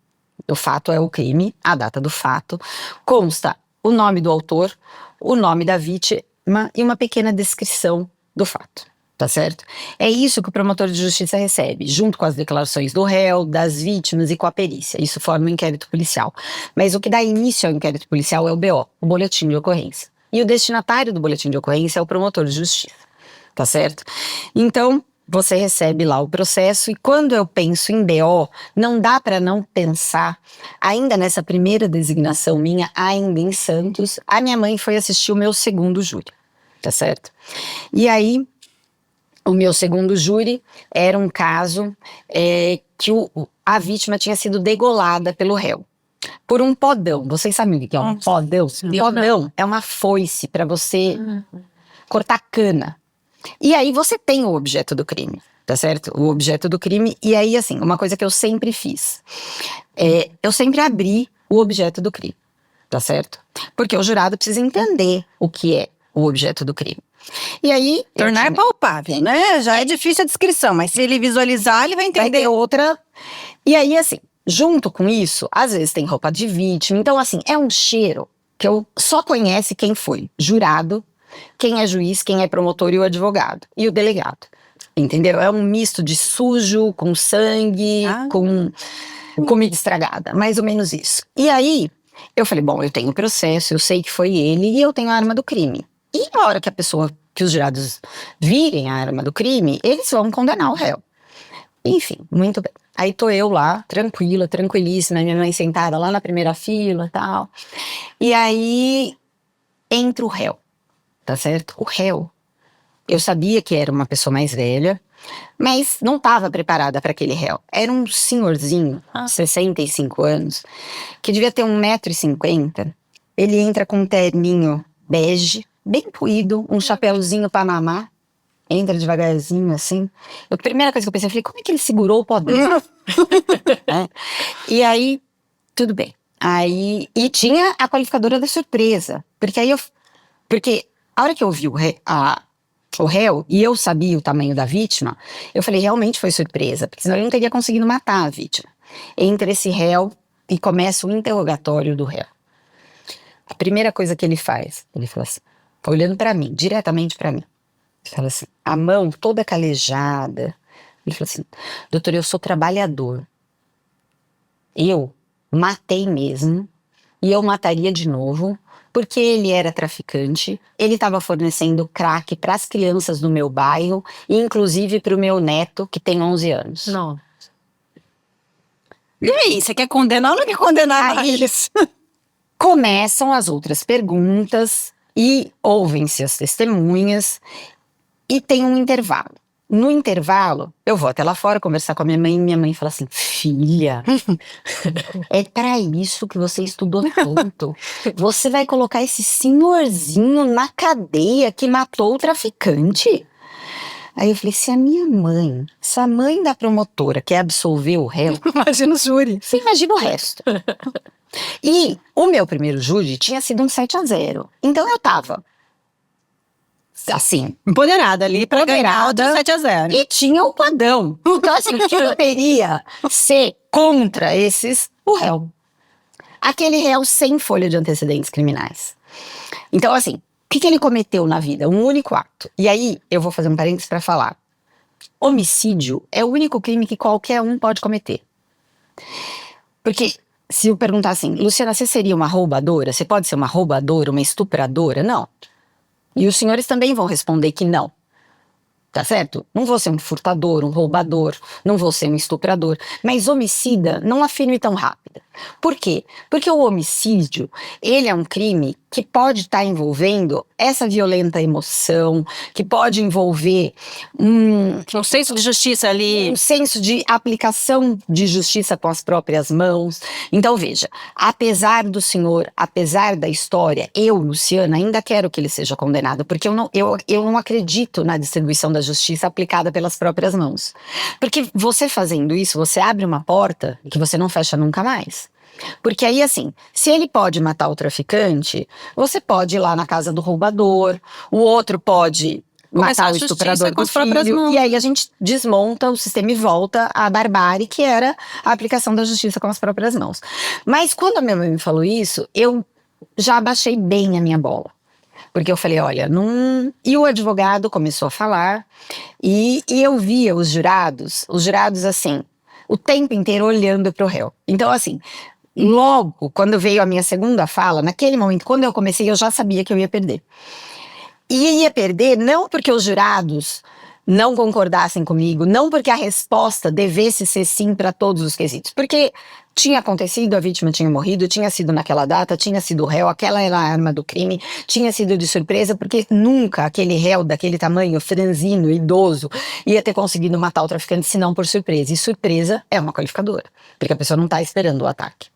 O fato é o crime, a data do fato. Consta o nome do autor, o nome da vítima e uma pequena descrição do fato, tá certo? É isso que o promotor de justiça recebe, junto com as declarações do réu, das vítimas e com a perícia. Isso forma um inquérito policial. Mas o que dá início ao inquérito policial é o BO, o boletim de ocorrência. E o destinatário do boletim de ocorrência é o promotor de justiça, tá certo? Então, você recebe lá o processo e quando eu penso em BO, não dá para não pensar, ainda nessa primeira designação minha, ainda em Santos, a minha mãe foi assistir o meu segundo júri, tá certo? E aí, o meu segundo júri era um caso que a vítima tinha sido degolada pelo réu. Por um podão. Vocês sabem o que é um podão? Podão é uma foice para você cortar cana. E aí você tem o objeto do crime, tá certo? O objeto do crime. E aí, assim, uma coisa que eu sempre fiz. Eu sempre abri o objeto do crime, tá certo? Porque o jurado precisa entender o que é o objeto do crime. E aí... Tornar palpável, né? Já é difícil a descrição, mas se ele visualizar, ele vai entender. Vai ter outra... E aí, assim, junto com isso, às vezes tem roupa de vítima. Então, assim, é um cheiro que eu só conhece quem foi jurado, quem é juiz, quem é promotor e o advogado. E o delegado. Entendeu? É um misto de sujo, com sangue, com comida estragada. Mais ou menos isso. E aí, eu falei, bom, eu tenho o processo, eu sei que foi ele e eu tenho a arma do crime. E na hora que os jurados virem a arma do crime, eles vão condenar o réu. Enfim, muito bem. Aí tô eu lá, tranquila, tranquilíssima, minha mãe sentada lá na primeira fila e tal. E aí entra o réu, tá certo? O réu. Eu sabia que era uma pessoa mais velha, mas não estava preparada para aquele réu. Era um senhorzinho, 65 anos, que devia ter 1,50 m. Ele entra com um terninho bege, bem puído, um chapéuzinho Panamá. Entra devagarzinho, assim. A primeira coisa que eu pensei, eu falei, como é que ele segurou o podão? E aí, tudo bem. Aí, e tinha a qualificadora da surpresa. Porque a hora que eu vi o réu, e eu sabia o tamanho da vítima, eu falei, realmente foi surpresa, porque senão ele não teria conseguido matar a vítima. Entra esse réu e começa o interrogatório do réu. A primeira coisa que ele faz, ele fala assim, olhando pra mim, diretamente pra mim. Ele fala assim, a mão toda calejada. Ele fala assim, doutor, eu sou trabalhador. Eu matei mesmo, e eu mataria de novo, porque ele era traficante, ele estava fornecendo crack para as crianças do meu bairro, e inclusive para o meu neto, que tem 11 anos. Não. E aí, você quer condenar ou não quer condenar eles? Começam as outras perguntas, e ouvem-se as testemunhas, e tem um intervalo. No intervalo, eu vou até lá fora conversar com a minha mãe, e minha mãe fala assim, filha, é pra isso que você estudou tanto. Você vai colocar esse senhorzinho na cadeia que matou o traficante? Aí eu falei, se a mãe da promotora quer absolver o réu... Imagina o júri. Você imagina o resto. E o meu primeiro júri tinha sido um 7-0. Então eu tava... assim, empoderada ali pra ganhar o 7-0. E tinha o padrão. Então, assim, o que poderia ser contra o réu? Aquele réu sem folha de antecedentes criminais. Então, assim, o que ele cometeu na vida? Um único ato. E aí, eu vou fazer um parênteses pra falar. Homicídio é o único crime que qualquer um pode cometer. Porque... se eu perguntar assim, Luciana, você seria uma roubadora? Você pode ser uma roubadora, uma estupradora? Não. E os senhores também vão responder que não. Tá certo? Não vou ser um furtador, um roubador, não vou ser um estuprador. Mas homicida, não afirme tão rápido. Por quê? Porque o homicídio, ele é um crime que pode estar envolvendo essa violenta emoção, que pode envolver um senso de justiça ali. Um senso de aplicação de justiça com as próprias mãos. Então, veja, apesar do senhor, apesar da história, eu, Luciana, ainda quero que ele seja condenado, porque eu não acredito na distribuição da justiça aplicada pelas próprias mãos. Porque você fazendo isso, você abre uma porta que você não fecha nunca mais. Porque aí, assim, se ele pode matar o traficante, você pode ir lá na casa do roubador, o outro pode Começar matar a o justiça estuprador com do as próprias filho. mãos. E aí a gente desmonta o sistema e volta à barbárie, que era a aplicação da justiça com as próprias mãos. Mas quando a minha mãe me falou isso, eu já abaixei bem a minha bola. Porque eu falei, olha, não... E o advogado começou a falar, e eu via os jurados assim, o tempo inteiro olhando para o réu. Então, assim, logo, quando veio a minha segunda fala, naquele momento, quando eu comecei, eu já sabia que eu ia perder. E ia perder não porque os jurados não concordassem comigo, não porque a resposta devesse ser sim para todos os quesitos, porque tinha acontecido, a vítima tinha morrido, tinha sido naquela data, tinha sido o réu, aquela era a arma do crime, tinha sido de surpresa, porque nunca aquele réu daquele tamanho, franzino, idoso, ia ter conseguido matar o traficante, senão por surpresa. E surpresa é uma qualificadora, porque a pessoa não está esperando o ataque.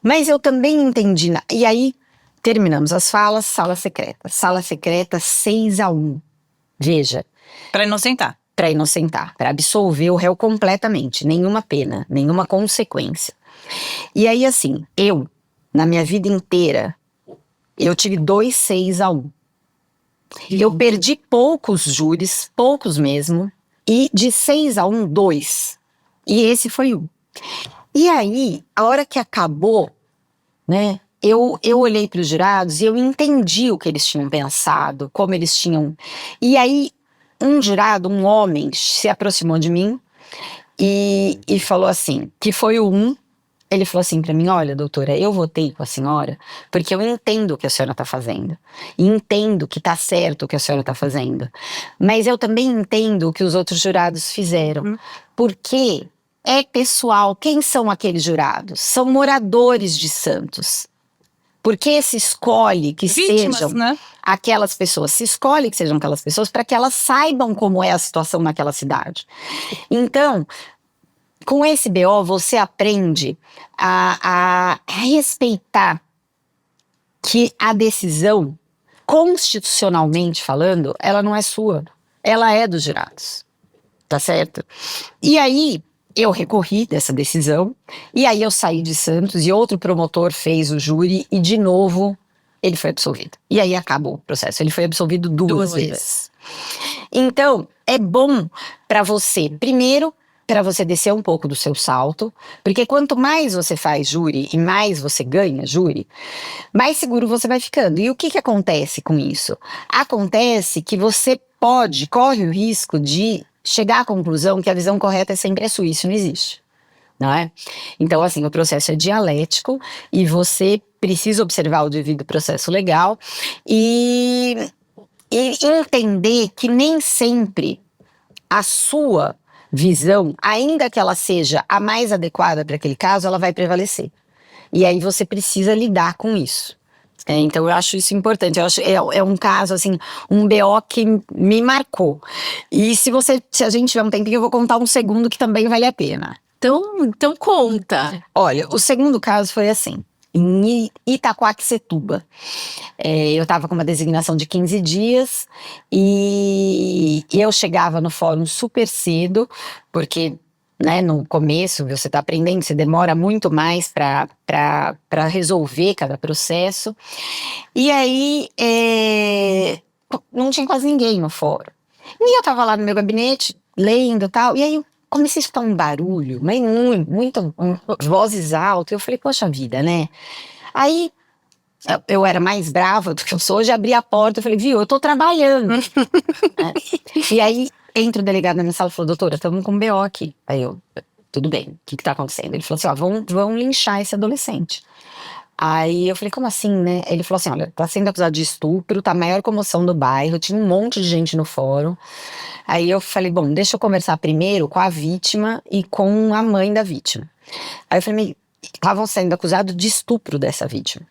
Mas eu também entendi, e aí terminamos as falas, sala secreta 6-1. Veja. Pra inocentar. Para inocentar, para absolver o réu completamente, nenhuma pena, nenhuma consequência. E aí, assim, na minha vida inteira, eu tive 2 6-1. Eu perdi poucos júris, poucos mesmo, e de 6-1, 2. E esse foi um. E aí, a hora que acabou, né, eu olhei para os jurados e eu entendi o que eles tinham pensado, como eles tinham... E aí, um jurado, um homem, se aproximou de mim e falou assim, que foi o ele falou assim pra mim, olha, doutora, eu votei com a senhora porque eu entendo o que a senhora tá fazendo, e entendo que tá certo o que a senhora tá fazendo, mas eu também entendo o que os outros jurados fizeram, porque é pessoal. Quem são aqueles jurados? São moradores de Santos. Porque se escolhe que Vítimas, sejam né? aquelas pessoas, se escolhe que sejam aquelas pessoas para que elas saibam como é a situação naquela cidade. Então, com esse BO, você aprende a respeitar que a decisão, constitucionalmente falando, ela não é sua, ela é dos jurados, tá certo? E aí, eu recorri dessa decisão, e aí eu saí de Santos e outro promotor fez o júri e de novo ele foi absolvido. E aí acabou o processo, ele foi absolvido duas vezes. Então, é bom para você, primeiro, para você descer um pouco do seu salto, porque quanto mais você faz júri e mais você ganha júri, mais seguro você vai ficando. E o que acontece com isso? Acontece que você corre o risco de chegar à conclusão que a visão correta é sempre a sua, isso não existe, não é? Então, assim, o processo é dialético e você precisa observar o devido processo legal e entender que nem sempre a sua visão, ainda que ela seja a mais adequada para aquele caso, ela vai prevalecer. E aí você precisa lidar com isso. Então eu acho isso importante. Eu acho é um caso assim, um BO que me marcou. E se a gente tiver um tempinho, eu vou contar um segundo que também vale a pena. Então conta. Olha, o segundo caso foi assim, em Itaquaquecetuba. Eu estava com uma designação de 15 dias e eu chegava no fórum super cedo, porque, né, no começo você está aprendendo, você demora muito mais para resolver cada processo. E aí não tinha quase ninguém no fórum. E eu estava lá no meu gabinete, lendo e tal, e aí eu comecei a escutar um barulho, mas muito vozes altas. Eu falei, poxa vida, né? Aí eu era mais brava do que eu sou hoje, abri a porta, eu falei, viu, eu tô trabalhando. E aí entra o delegado na minha sala e falou, doutora, estamos com um BO aqui. Aí eu, tudo bem, o que tá acontecendo? Ele falou assim, ó, vão linchar esse adolescente. Aí eu falei, como assim, né? Ele falou assim, olha, tá sendo acusado de estupro, tá a maior comoção do bairro, tinha um monte de gente no fórum. Aí eu falei, bom, deixa eu conversar primeiro com a vítima e com a mãe da vítima. Aí eu falei, estavam sendo acusados de estupro dessa vítima.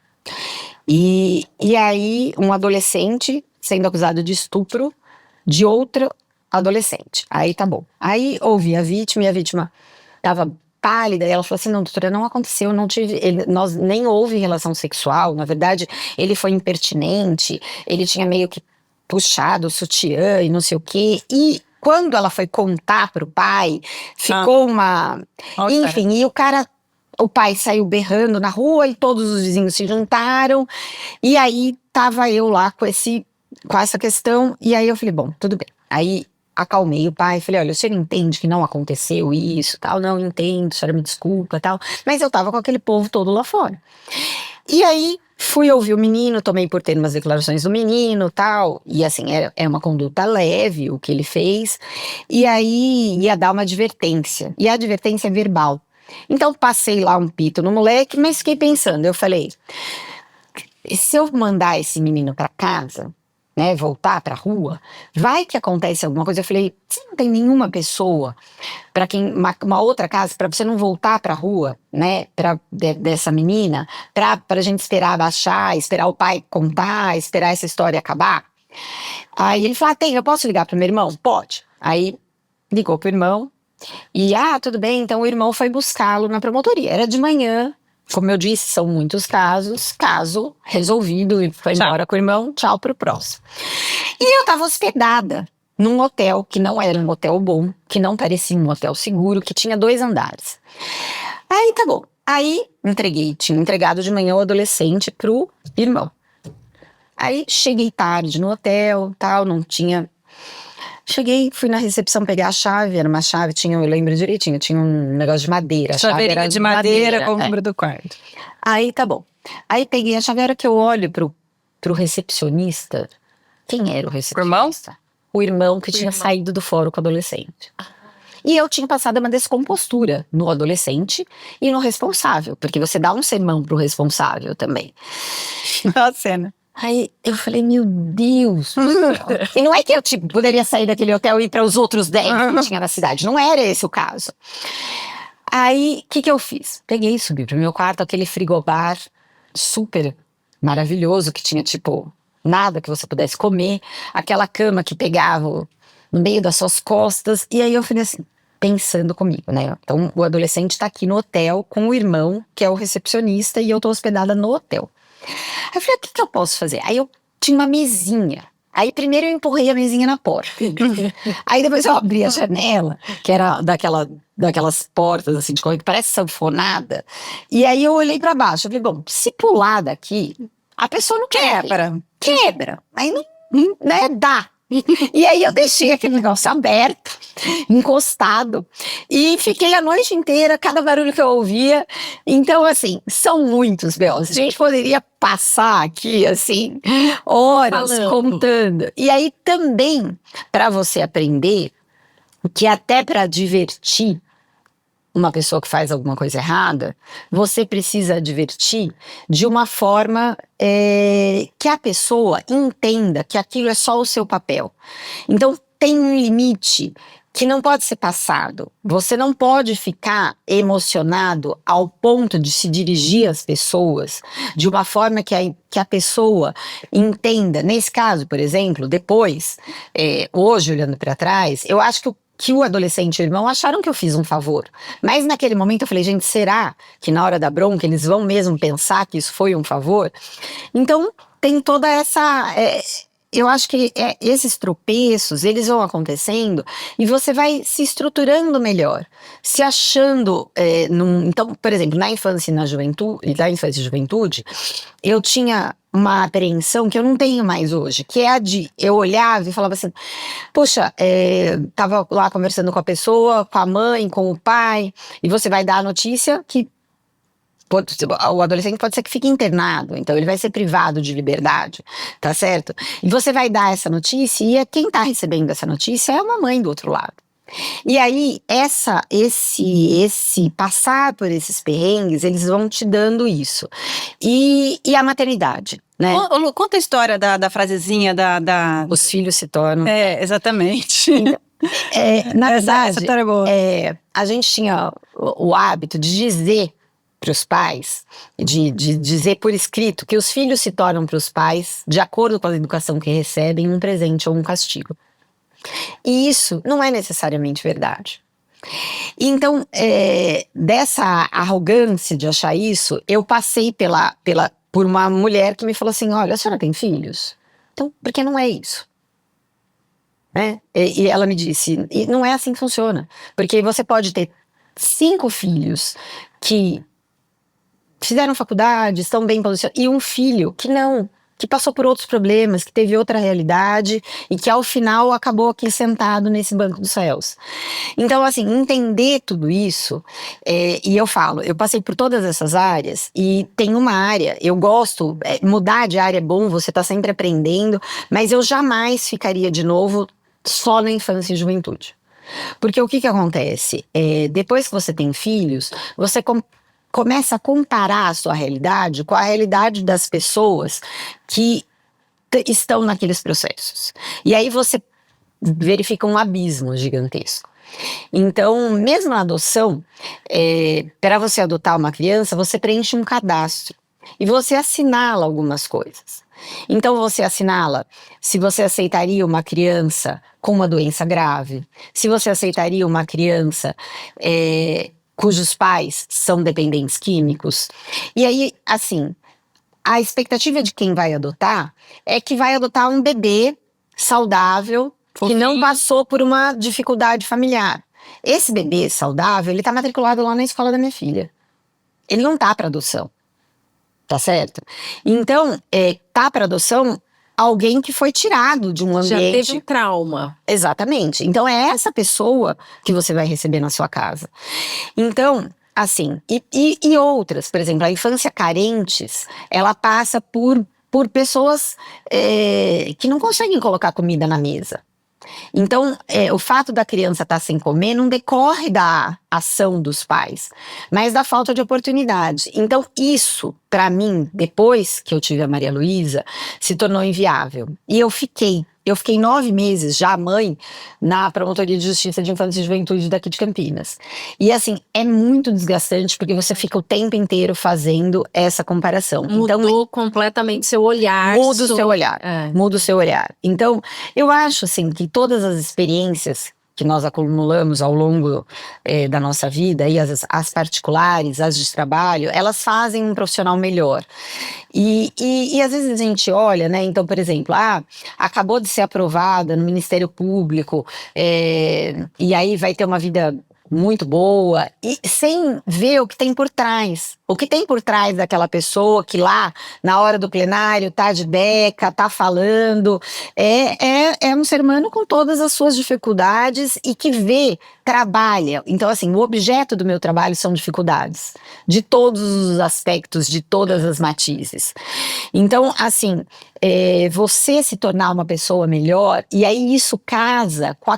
E aí um adolescente sendo acusado de estupro de outro adolescente. Aí tá bom. Aí ouvi a vítima e a vítima tava pálida, e ela falou assim, não, doutora, não aconteceu, não tive, nós nem houve relação sexual, na verdade, ele foi impertinente, ele tinha meio que puxado o sutiã e não sei o quê, e quando ela foi contar pro pai, ficou enfim, e o pai saiu berrando na rua e todos os vizinhos se juntaram, e aí tava eu lá com esse com essa questão, e aí eu falei, bom, tudo bem. Aí acalmei o pai, falei, olha, o senhor entende que não aconteceu isso, tal? Não, entendo, a senhora me desculpa, tal. Mas eu tava com aquele povo todo lá fora. E aí fui ouvir o menino, tomei por ter umas declarações do menino, tal, e assim, é uma conduta leve o que ele fez, e aí ia dar uma advertência, e a advertência é verbal. Então passei lá um pito no moleque, mas fiquei pensando, eu falei, e se eu mandar esse menino pra casa, né, voltar pra rua, vai que acontece alguma coisa. Eu falei, você não tem nenhuma pessoa para quem uma outra casa para você não voltar pra rua, né, dessa menina, pra gente esperar abaixar, esperar o pai contar, esperar essa história acabar? Aí ele falou, tem, eu posso ligar pro meu irmão? Pode. Aí ligou pro irmão e, tudo bem, então o irmão foi buscá-lo na promotoria. Era de manhã. Como eu disse, são muitos casos, caso resolvido e foi embora com o irmão, tchau pro próximo. E eu tava hospedada num hotel que não era um hotel bom, que não parecia um hotel seguro, que tinha 2 andares. Aí tá bom, aí tinha entregado de manhã o adolescente pro irmão. Aí cheguei tarde no hotel, tal, não tinha... Cheguei, fui na recepção pegar a chave, era uma chave, eu lembro direitinho, tinha um negócio de madeira. Chaveirinha de madeira com o número do quarto. Aí tá bom. Aí peguei a chave, a hora que eu olho pro recepcionista, quem era o recepcionista? O irmão que tinha saído do fórum com o adolescente. E eu tinha passado uma descompostura no adolescente e no responsável, porque você dá um sermão pro responsável também. A cena. Aí eu falei, meu Deus. E não é que eu poderia sair daquele hotel e ir para os outros 10 que tinha na cidade. Não era esse o caso. Aí, o que eu fiz? Peguei e subi pro meu quarto, aquele frigobar super maravilhoso, que tinha, nada que você pudesse comer. Aquela cama que pegava no meio das suas costas. E aí eu falei assim, pensando comigo, né? Então, o adolescente tá aqui no hotel com o irmão, que é o recepcionista, e eu tô hospedada no hotel. Aí eu falei, o que eu posso fazer? Aí eu tinha uma mesinha. Aí primeiro eu empurrei a mesinha na porta. Aí depois eu abri a janela, que era daquelas portas assim, de que parece sanfonada. E aí eu olhei pra baixo. Eu falei, bom, se pular daqui, a pessoa não quebra. Aí não, né, dá. E aí eu deixei aquele negócio aberto, encostado, e fiquei a noite inteira, cada barulho que eu ouvia. Então, assim, são muitos B.O.s. A gente poderia passar aqui, assim, horas contando. E aí também, para você aprender, que até para divertir uma pessoa que faz alguma coisa errada, você precisa advertir de uma forma que a pessoa entenda que aquilo é só o seu papel. Então, tem um limite que não pode ser passado. Você não pode ficar emocionado ao ponto de se dirigir às pessoas de uma forma que a pessoa entenda. Nesse caso, por exemplo, depois, hoje olhando para trás, eu acho que o adolescente e o irmão acharam que eu fiz um favor. Mas naquele momento eu falei, gente, será que na hora da bronca eles vão mesmo pensar que isso foi um favor? Então tem toda essa... eu acho que esses tropeços, eles vão acontecendo e você vai se estruturando melhor, se achando... Então, por exemplo, na infância e juventude, eu tinha uma apreensão que eu não tenho mais hoje, que é a de eu olhava e falava assim, poxa, tava lá conversando com a pessoa, com a mãe, com o pai, e você vai dar a notícia que o adolescente pode ser que fique internado, então ele vai ser privado de liberdade, tá certo? E você vai dar essa notícia e quem tá recebendo essa notícia é uma mãe do outro lado. E aí, esse passar por esses perrengues, eles vão te dando isso. E a maternidade, né? Lu, conta a história da frasezinha da... Os filhos se tornam... exatamente. Então, na verdade, essa história é boa. A gente tinha o hábito de dizer para os pais, de dizer por escrito que os filhos se tornam para os pais, de acordo com a educação que recebem, um presente ou um castigo. E isso não é necessariamente verdade. Então, dessa arrogância de achar isso, eu passei por uma mulher que me falou assim, olha, a senhora tem filhos? Então, por que não é isso? Né? E ela me disse, e não é assim que funciona. Porque você pode ter 5 filhos que fizeram faculdade, estão bem posicionados, e um filho que não. que passou por outros problemas, que teve outra realidade e que ao final acabou aqui sentado nesse banco dos réus. Então, assim, entender tudo isso, e eu falo, eu passei por todas essas áreas e tem uma área, eu gosto, mudar de área é bom, você tá sempre aprendendo, mas eu jamais ficaria de novo só na infância e juventude. Porque o que acontece? Depois que você tem filhos, você começa a comparar a sua realidade com a realidade das pessoas que estão naqueles processos. E aí você verifica um abismo gigantesco. Então, mesmo na adoção, para você adotar uma criança, você preenche um cadastro e você assinala algumas coisas. Então, você assinala se você aceitaria uma criança com uma doença grave, se você aceitaria uma criança cujos pais são dependentes químicos. E aí, assim, a expectativa de quem vai adotar é que vai adotar um bebê saudável, que não passou por uma dificuldade familiar. Esse bebê saudável, ele tá matriculado lá na escola da minha filha. Ele não tá para adoção. Tá certo? Então, tá para adoção alguém que foi tirado de um ambiente. Já teve um trauma. Exatamente. Então, é essa pessoa que você vai receber na sua casa. Então, assim, e outras, por exemplo, a infância carentes, ela passa por pessoas que não conseguem colocar comida na mesa. Então, o fato da criança estar sem comer não decorre da ação dos pais, mas da falta de oportunidade. Então, isso, para mim, depois que eu tive a Maria Luísa, se tornou inviável. E eu fiquei 9 meses já mãe na Promotoria de Justiça de Infância e Juventude daqui de Campinas. E assim, é muito desgastante porque você fica o tempo inteiro fazendo essa comparação. Mudou completamente seu olhar. Muda o seu olhar. Muda o seu olhar. Então, eu acho assim que todas as experiências que nós acumulamos ao longo da nossa vida, e as particulares, as de trabalho, elas fazem um profissional melhor. E às vezes a gente olha, né? Então, por exemplo, acabou de ser aprovada no Ministério Público, e aí vai ter uma vida muito boa, e sem ver o que tem por trás. O que tem por trás daquela pessoa que lá, na hora do plenário, tá de beca, tá falando, é um ser humano com todas as suas dificuldades e que trabalha. Então, assim, o objeto do meu trabalho são dificuldades, de todos os aspectos, de todas as matizes. Então, assim, você se tornar uma pessoa melhor, e aí isso casa com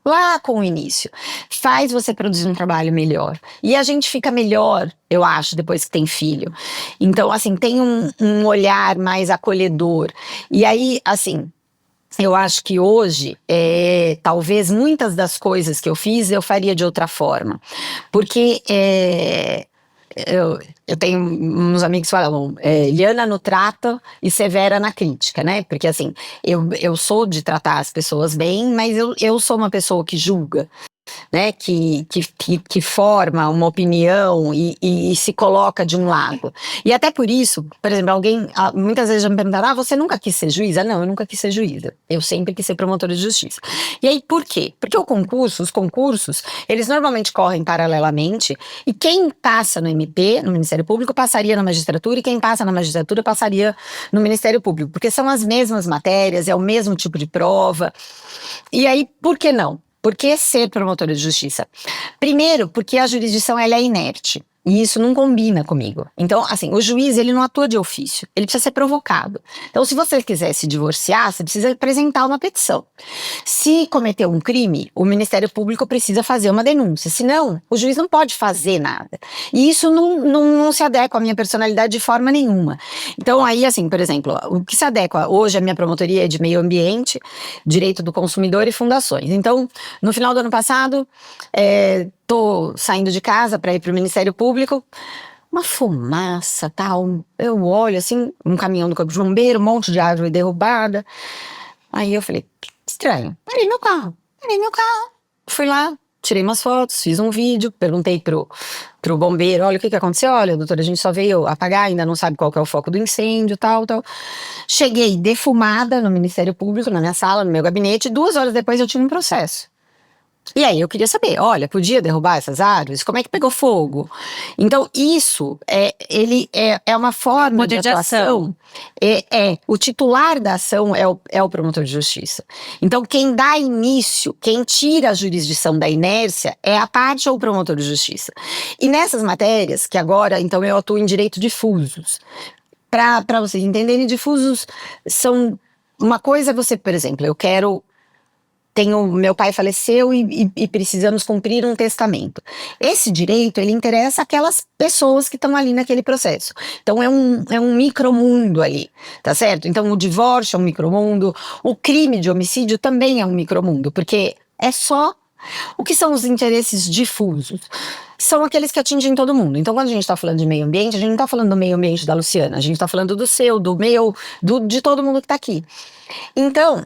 lá com o início, faz você produzir um trabalho melhor. E a gente fica melhor, eu acho, depois que tem filho. Então, assim, tem um olhar mais acolhedor. E aí, assim, eu acho que hoje, talvez muitas das coisas que eu fiz, eu faria de outra forma. Porque eu tenho uns amigos que falam liana no trato e severa na crítica, né? Porque assim, eu sou de tratar as pessoas bem, mas eu sou uma pessoa que julga, né, que forma uma opinião e se coloca de um lado. E até por isso, por exemplo, alguém muitas vezes já me perguntaram, você nunca quis ser juíza? Não, eu nunca quis ser juíza. Eu sempre quis ser promotora de justiça. E aí, por quê? Porque os concursos, eles normalmente correm paralelamente, e quem passa no MP, no Ministério Público, passaria na magistratura, e quem passa na magistratura passaria no Ministério Público, porque são as mesmas matérias, é o mesmo tipo de prova. E aí, por que não? Por que ser promotora de justiça? Primeiro, porque a jurisdição ela é inerte. E isso não combina comigo. Então, assim, o juiz, ele não atua de ofício. Ele precisa ser provocado. Então, se você quiser se divorciar, você precisa apresentar uma petição. Se cometeu um crime, o Ministério Público precisa fazer uma denúncia. Senão, o juiz não pode fazer nada. E isso não se adequa à minha personalidade de forma nenhuma. Então, aí, assim, por exemplo, o que se adequa hoje à minha promotoria é de meio ambiente, direito do consumidor e fundações. Então, no final do ano passado, tô saindo de casa para ir para o Ministério Público, uma fumaça, tal. Eu olho assim, um caminhão do Corpo de Bombeiro, um monte de árvore derrubada. Aí eu falei, estranho. Parei meu carro. Fui lá, tirei umas fotos, fiz um vídeo, perguntei pro bombeiro, olha, o que aconteceu? Olha, doutora, a gente só veio apagar, ainda não sabe qual que é o foco do incêndio, tal. Cheguei defumada no Ministério Público, na minha sala, no meu gabinete, 2 horas depois eu tinha um processo. E aí eu queria saber, olha, podia derrubar essas árvores? Como é que pegou fogo? Então isso é uma forma de atuação. O titular da ação é o promotor de justiça. Então quem dá início, quem tira a jurisdição da inércia é a parte ou o promotor de justiça. E nessas matérias, que agora então eu atuo em direito difusos, para vocês entenderem, difusos são uma coisa, você, por exemplo, meu pai faleceu e precisamos cumprir um testamento. Esse direito, ele interessa aquelas pessoas que estão ali naquele processo. Então é um micromundo ali, tá certo? Então o divórcio é um micromundo, o crime de homicídio também é um micromundo, porque é só o que são os interesses difusos. São aqueles que atingem todo mundo. Então, quando a gente está falando de meio ambiente, a gente não está falando do meio ambiente da Luciana, a gente está falando do seu, do meu, de todo mundo que está aqui. Então,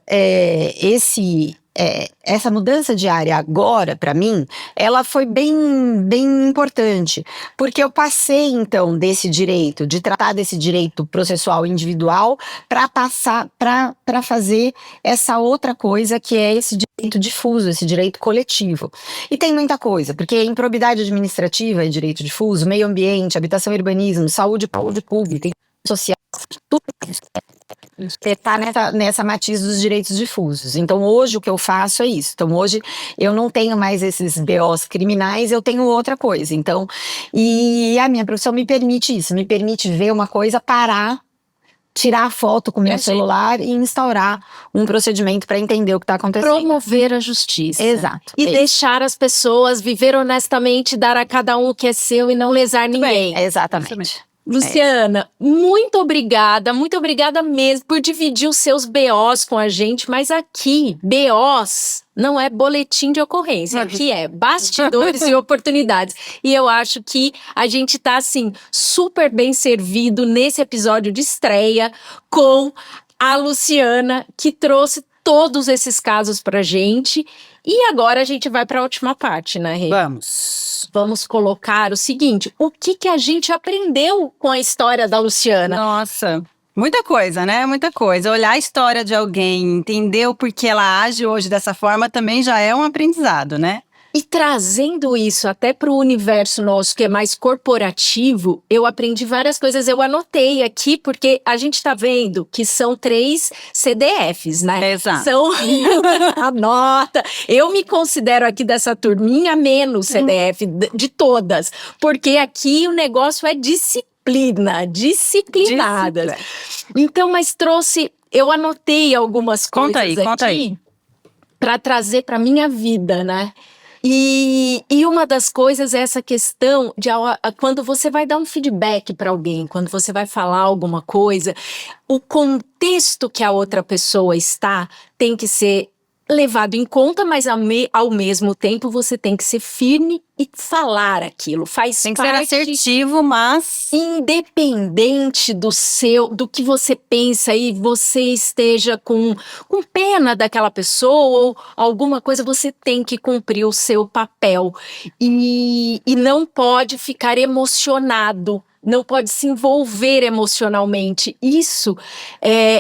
essa mudança de área agora, para mim, ela foi bem, bem importante, porque eu passei, então, de tratar desse direito processual individual para passar para fazer essa outra coisa que é esse direito difuso, esse direito coletivo. E tem muita coisa, porque improbidade administrativa é direito difuso, meio ambiente, habitação e urbanismo, saúde pública, social, tudo isso está nessa matiz dos direitos difusos. Então hoje o que eu faço é isso. Então hoje eu não tenho mais esses BOs criminais, eu tenho outra coisa. Então, e a minha profissão me permite isso, me permite ver uma coisa, parar, tirar a foto com o meu celular e instaurar um procedimento para entender o que está acontecendo. Promover a justiça. Exato. E deixar as pessoas viver honestamente, dar a cada um o que é seu e não lesar ninguém. Exatamente. Luciana, muito obrigada mesmo por dividir os seus BOs com a gente, mas aqui, BOs não é boletim de ocorrência, aqui é bastidores e oportunidades. E eu acho que a gente tá, assim, super bem servido nesse episódio de estreia com a Luciana, que trouxe todos esses casos pra gente. E agora a gente vai para a última parte, né, Rê? Vamos colocar o seguinte, o que a gente aprendeu com a história da Luciana? Nossa, muita coisa, né? Muita coisa. Olhar a história de alguém, entender o porquê ela age hoje dessa forma também já é um aprendizado, né? E trazendo isso até para o universo nosso, que é mais corporativo, eu aprendi várias coisas. Eu anotei aqui, porque a gente está vendo que são 3 CDFs, né? Exato. Anota. Eu me considero aqui dessa turminha menos CDF de todas, porque aqui o negócio é disciplinada. Então, mas eu anotei algumas coisas Conta aí. Para trazer para minha vida, né? E uma das coisas é essa questão de quando você vai dar um feedback para alguém, quando você vai falar alguma coisa, o contexto que a outra pessoa está tem que ser levado em conta, mas ao mesmo tempo você tem que ser firme e falar aquilo. Tem que ser assertivo, mas independente do que você pensa e você esteja com pena daquela pessoa ou alguma coisa, você tem que cumprir o seu papel e não pode ficar emocionado. Não pode se envolver emocionalmente. Isso,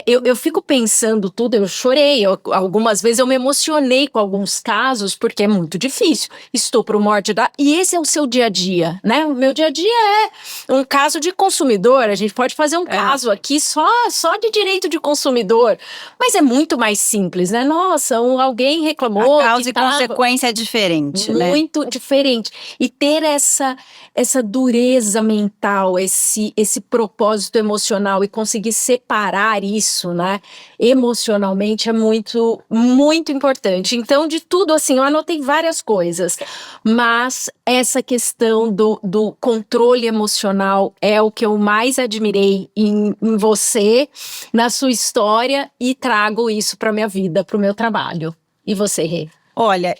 eu fico pensando tudo, eu chorei. Algumas vezes eu me emocionei com alguns casos, porque é muito difícil. Estupro, morte, e esse é o seu dia a dia, né? O meu dia a dia é um caso de consumidor. A gente pode fazer um caso aqui só de direito de consumidor. Mas é muito mais simples, né? Nossa, alguém reclamou. A causa e consequência é diferente, né? Muito diferente. E ter essa dureza mental, esse propósito emocional e conseguir separar isso, né, emocionalmente é muito, muito importante. Então, de tudo, assim, eu anotei várias coisas, mas essa questão do controle emocional é o que eu mais admirei em você, na sua história, e trago isso para minha vida, para o meu trabalho. E você, Rê? Olha,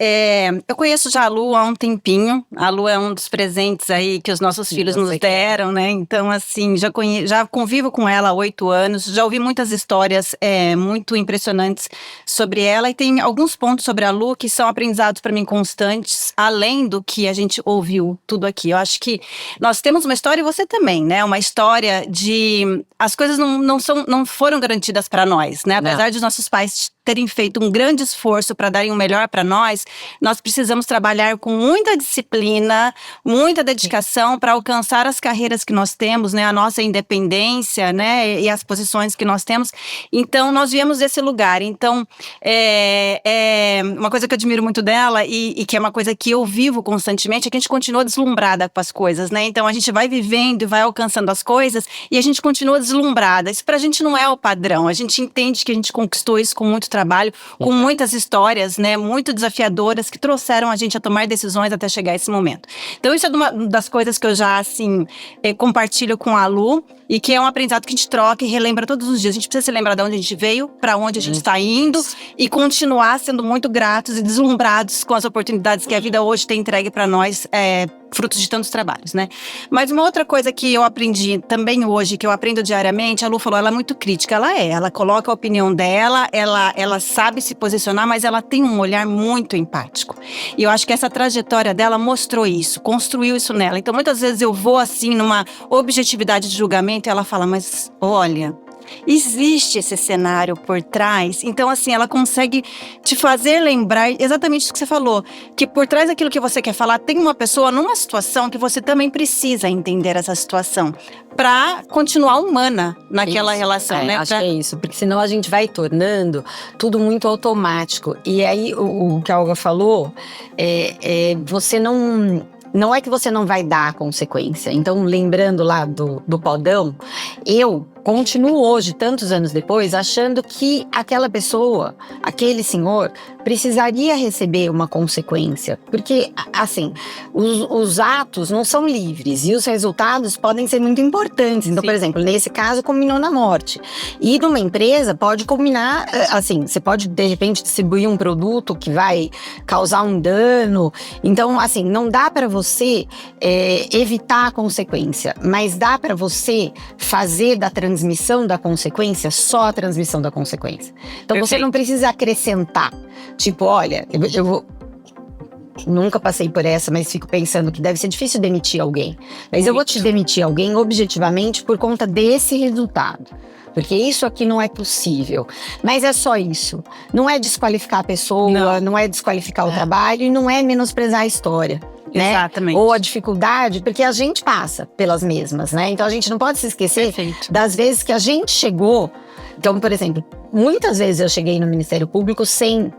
eu conheço já a Lu há um tempinho. A Lu é um dos presentes aí que os nossos filhos nos deram, né? Então, assim, já convivo com ela há 8 anos. Já ouvi muitas histórias muito impressionantes sobre ela. E tem alguns pontos sobre a Lu que são aprendizados para mim constantes, além do que a gente ouviu tudo aqui. Eu acho que nós temos uma história, e você também, né? Uma história de... As coisas não foram garantidas para nós, né? Apesar de nossos pais terem feito um grande esforço para darem o melhor para nós precisamos trabalhar com muita disciplina, muita dedicação para alcançar as carreiras que nós temos, né? A nossa independência, né? E as posições que nós temos. Então, nós viemos desse lugar. Então, uma coisa que eu admiro muito dela e que é uma coisa que eu vivo constantemente é que a gente continua deslumbrada com as coisas, né? Então, a gente vai vivendo e vai alcançando as coisas e a gente continua deslumbrada. Isso pra gente não é o padrão. A gente entende que a gente conquistou isso com muito trabalho, com muitas histórias, né? Muito desafiadoras que trouxeram a gente a tomar decisões até chegar a esse momento. Então, isso é uma das coisas que eu já, assim, compartilho com a Lu e que é um aprendizado que a gente troca e relembra todos os dias. A gente precisa se lembrar de onde a gente veio, para onde a gente está indo e continuar sendo muito gratos e deslumbrados com as oportunidades que a vida hoje tem entregue para nós, frutos de tantos trabalhos, né? Mas uma outra coisa que eu aprendi também hoje, que eu aprendo diariamente, a Lu falou, ela é muito crítica, ela coloca a opinião dela, ela sabe se posicionar, mas ela tem um olhar muito empático. E eu acho que essa trajetória dela mostrou isso, construiu isso nela. Então, muitas vezes eu vou assim, numa objetividade de julgamento, e ela fala, mas olha, existe esse cenário por trás. Então, assim, ela consegue te fazer lembrar exatamente isso que você falou, que por trás daquilo que você quer falar, tem uma pessoa numa situação que você também precisa entender essa situação para continuar humana naquela relação, né? Acho que é isso, porque senão a gente vai tornando tudo muito automático. E aí, o que a Olga falou, você não é que você não vai dar consequência. Então, lembrando lá do podão, eu continuo hoje, tantos anos depois, achando que aquela pessoa, aquele senhor, precisaria receber uma consequência. Porque, assim, os atos não são livres e os resultados podem ser muito importantes. Então, por exemplo, nesse caso, culminou na morte. E numa empresa, pode culminar, assim, você pode, de repente, distribuir um produto que vai causar um dano. Então, assim, não dá para você evitar a consequência, mas dá para você fazer da transmissão da consequência só a transmissão da consequência. Então, você não precisa acrescentar. Tipo, olha, eu nunca passei por essa, mas fico pensando que deve ser difícil demitir alguém. Mas eu vou te demitir alguém objetivamente por conta desse resultado. Porque isso aqui não é possível. Mas é só isso. Não é desqualificar a pessoa, não é desqualificar o trabalho e não é menosprezar a história. Né? Exatamente. Ou a dificuldade, porque a gente passa pelas mesmas, né? Então a gente não pode se esquecer das vezes que a gente chegou. Então, por exemplo, muitas vezes eu cheguei no Ministério Público sem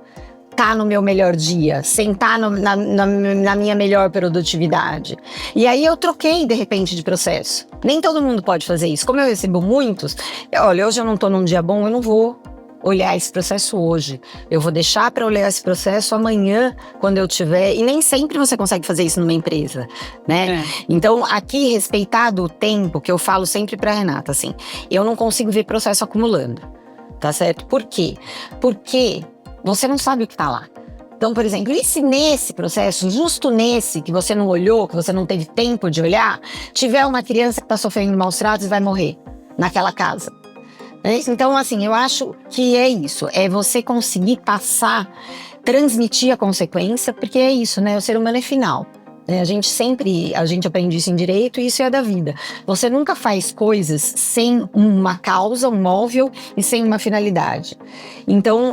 estar no meu melhor dia, sem estar na minha melhor produtividade. E aí eu troquei, de repente, de processo. Nem todo mundo pode fazer isso. Como eu recebo muitos, olha, hoje eu não estou num dia bom, eu não vou olhar esse processo hoje. Eu vou deixar para olhar esse processo amanhã, quando eu tiver. E nem sempre você consegue fazer isso numa empresa, né? Então, aqui, respeitado o tempo, que eu falo sempre para Renata, assim, eu não consigo ver processo acumulando, tá certo? Por quê? Porque você não sabe o que tá lá. Então, por exemplo, e se nesse processo, justo nesse que você não olhou, que você não teve tempo de olhar, tiver uma criança que tá sofrendo maus tratos e vai morrer naquela casa? Então, assim, eu acho que é isso, é você conseguir passar, transmitir a consequência, porque é isso, né? O ser humano é final. A gente aprende isso em direito e isso é da vida. Você nunca faz coisas sem uma causa, um móvel e sem uma finalidade. Então,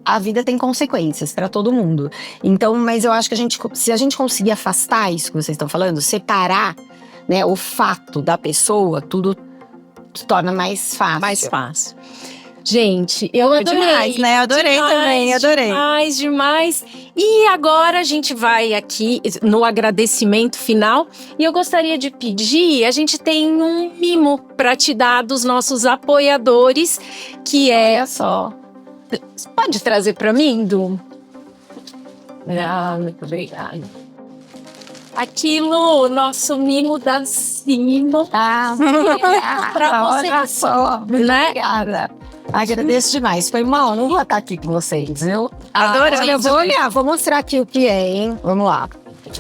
a vida tem consequências para todo mundo. Então, mas eu acho que se a gente conseguir afastar isso que vocês estão falando, separar, né, o fato da pessoa, tudo se torna mais fácil. Mais fácil. Gente, eu adorei. Demais, né? Adorei também, adorei. Demais. E agora a gente vai aqui no agradecimento final. E eu gostaria de pedir, a gente tem um mimo para te dar dos nossos apoiadores, que é... Olha só. Pode trazer para mim, Du? Muito obrigada. Aquilo, nosso mimo da Simon. Pra você. Olha só. Né? Obrigada. Agradeço demais. Foi uma honra estar aqui com vocês, viu? Adorei. Olha, eu vou olhar, vou mostrar aqui o que é, hein? Vamos lá.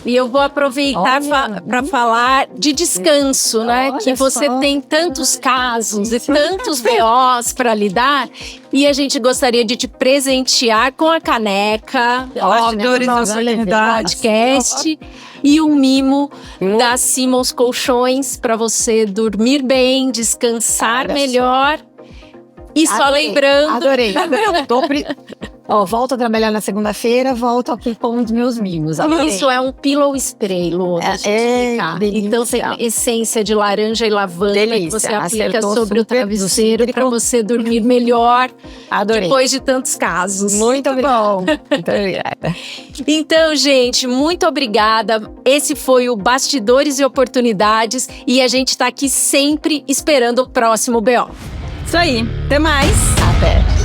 E eu vou aproveitar para falar de descanso, né? Olha que você só. tem tantos casos e tantos BOs para lidar. E a gente gostaria de te presentear com a caneca, Bastidores da do Oportunidade. podcast e um mimo da Simons Colchões para você dormir bem, descansar Olha melhor. E só Adorei, lembrando... Adorei. Ó, volto a trabalhar na segunda-feira, volto aqui com os meus mimos. Isso é um pillow spray, Lu. Deixa eu explicar. delícia. Então tem essência de laranja e lavanda que Delícia, você aplica acertou sobre o super, travesseiro super para você dormir melhor Adorei. depois de tantos casos. Muito bom. Muito obrigada. Então, gente, muito obrigada. Esse foi o Bastidores e Oportunidades e a gente tá aqui sempre esperando o próximo BO. Isso aí. Até mais. Até.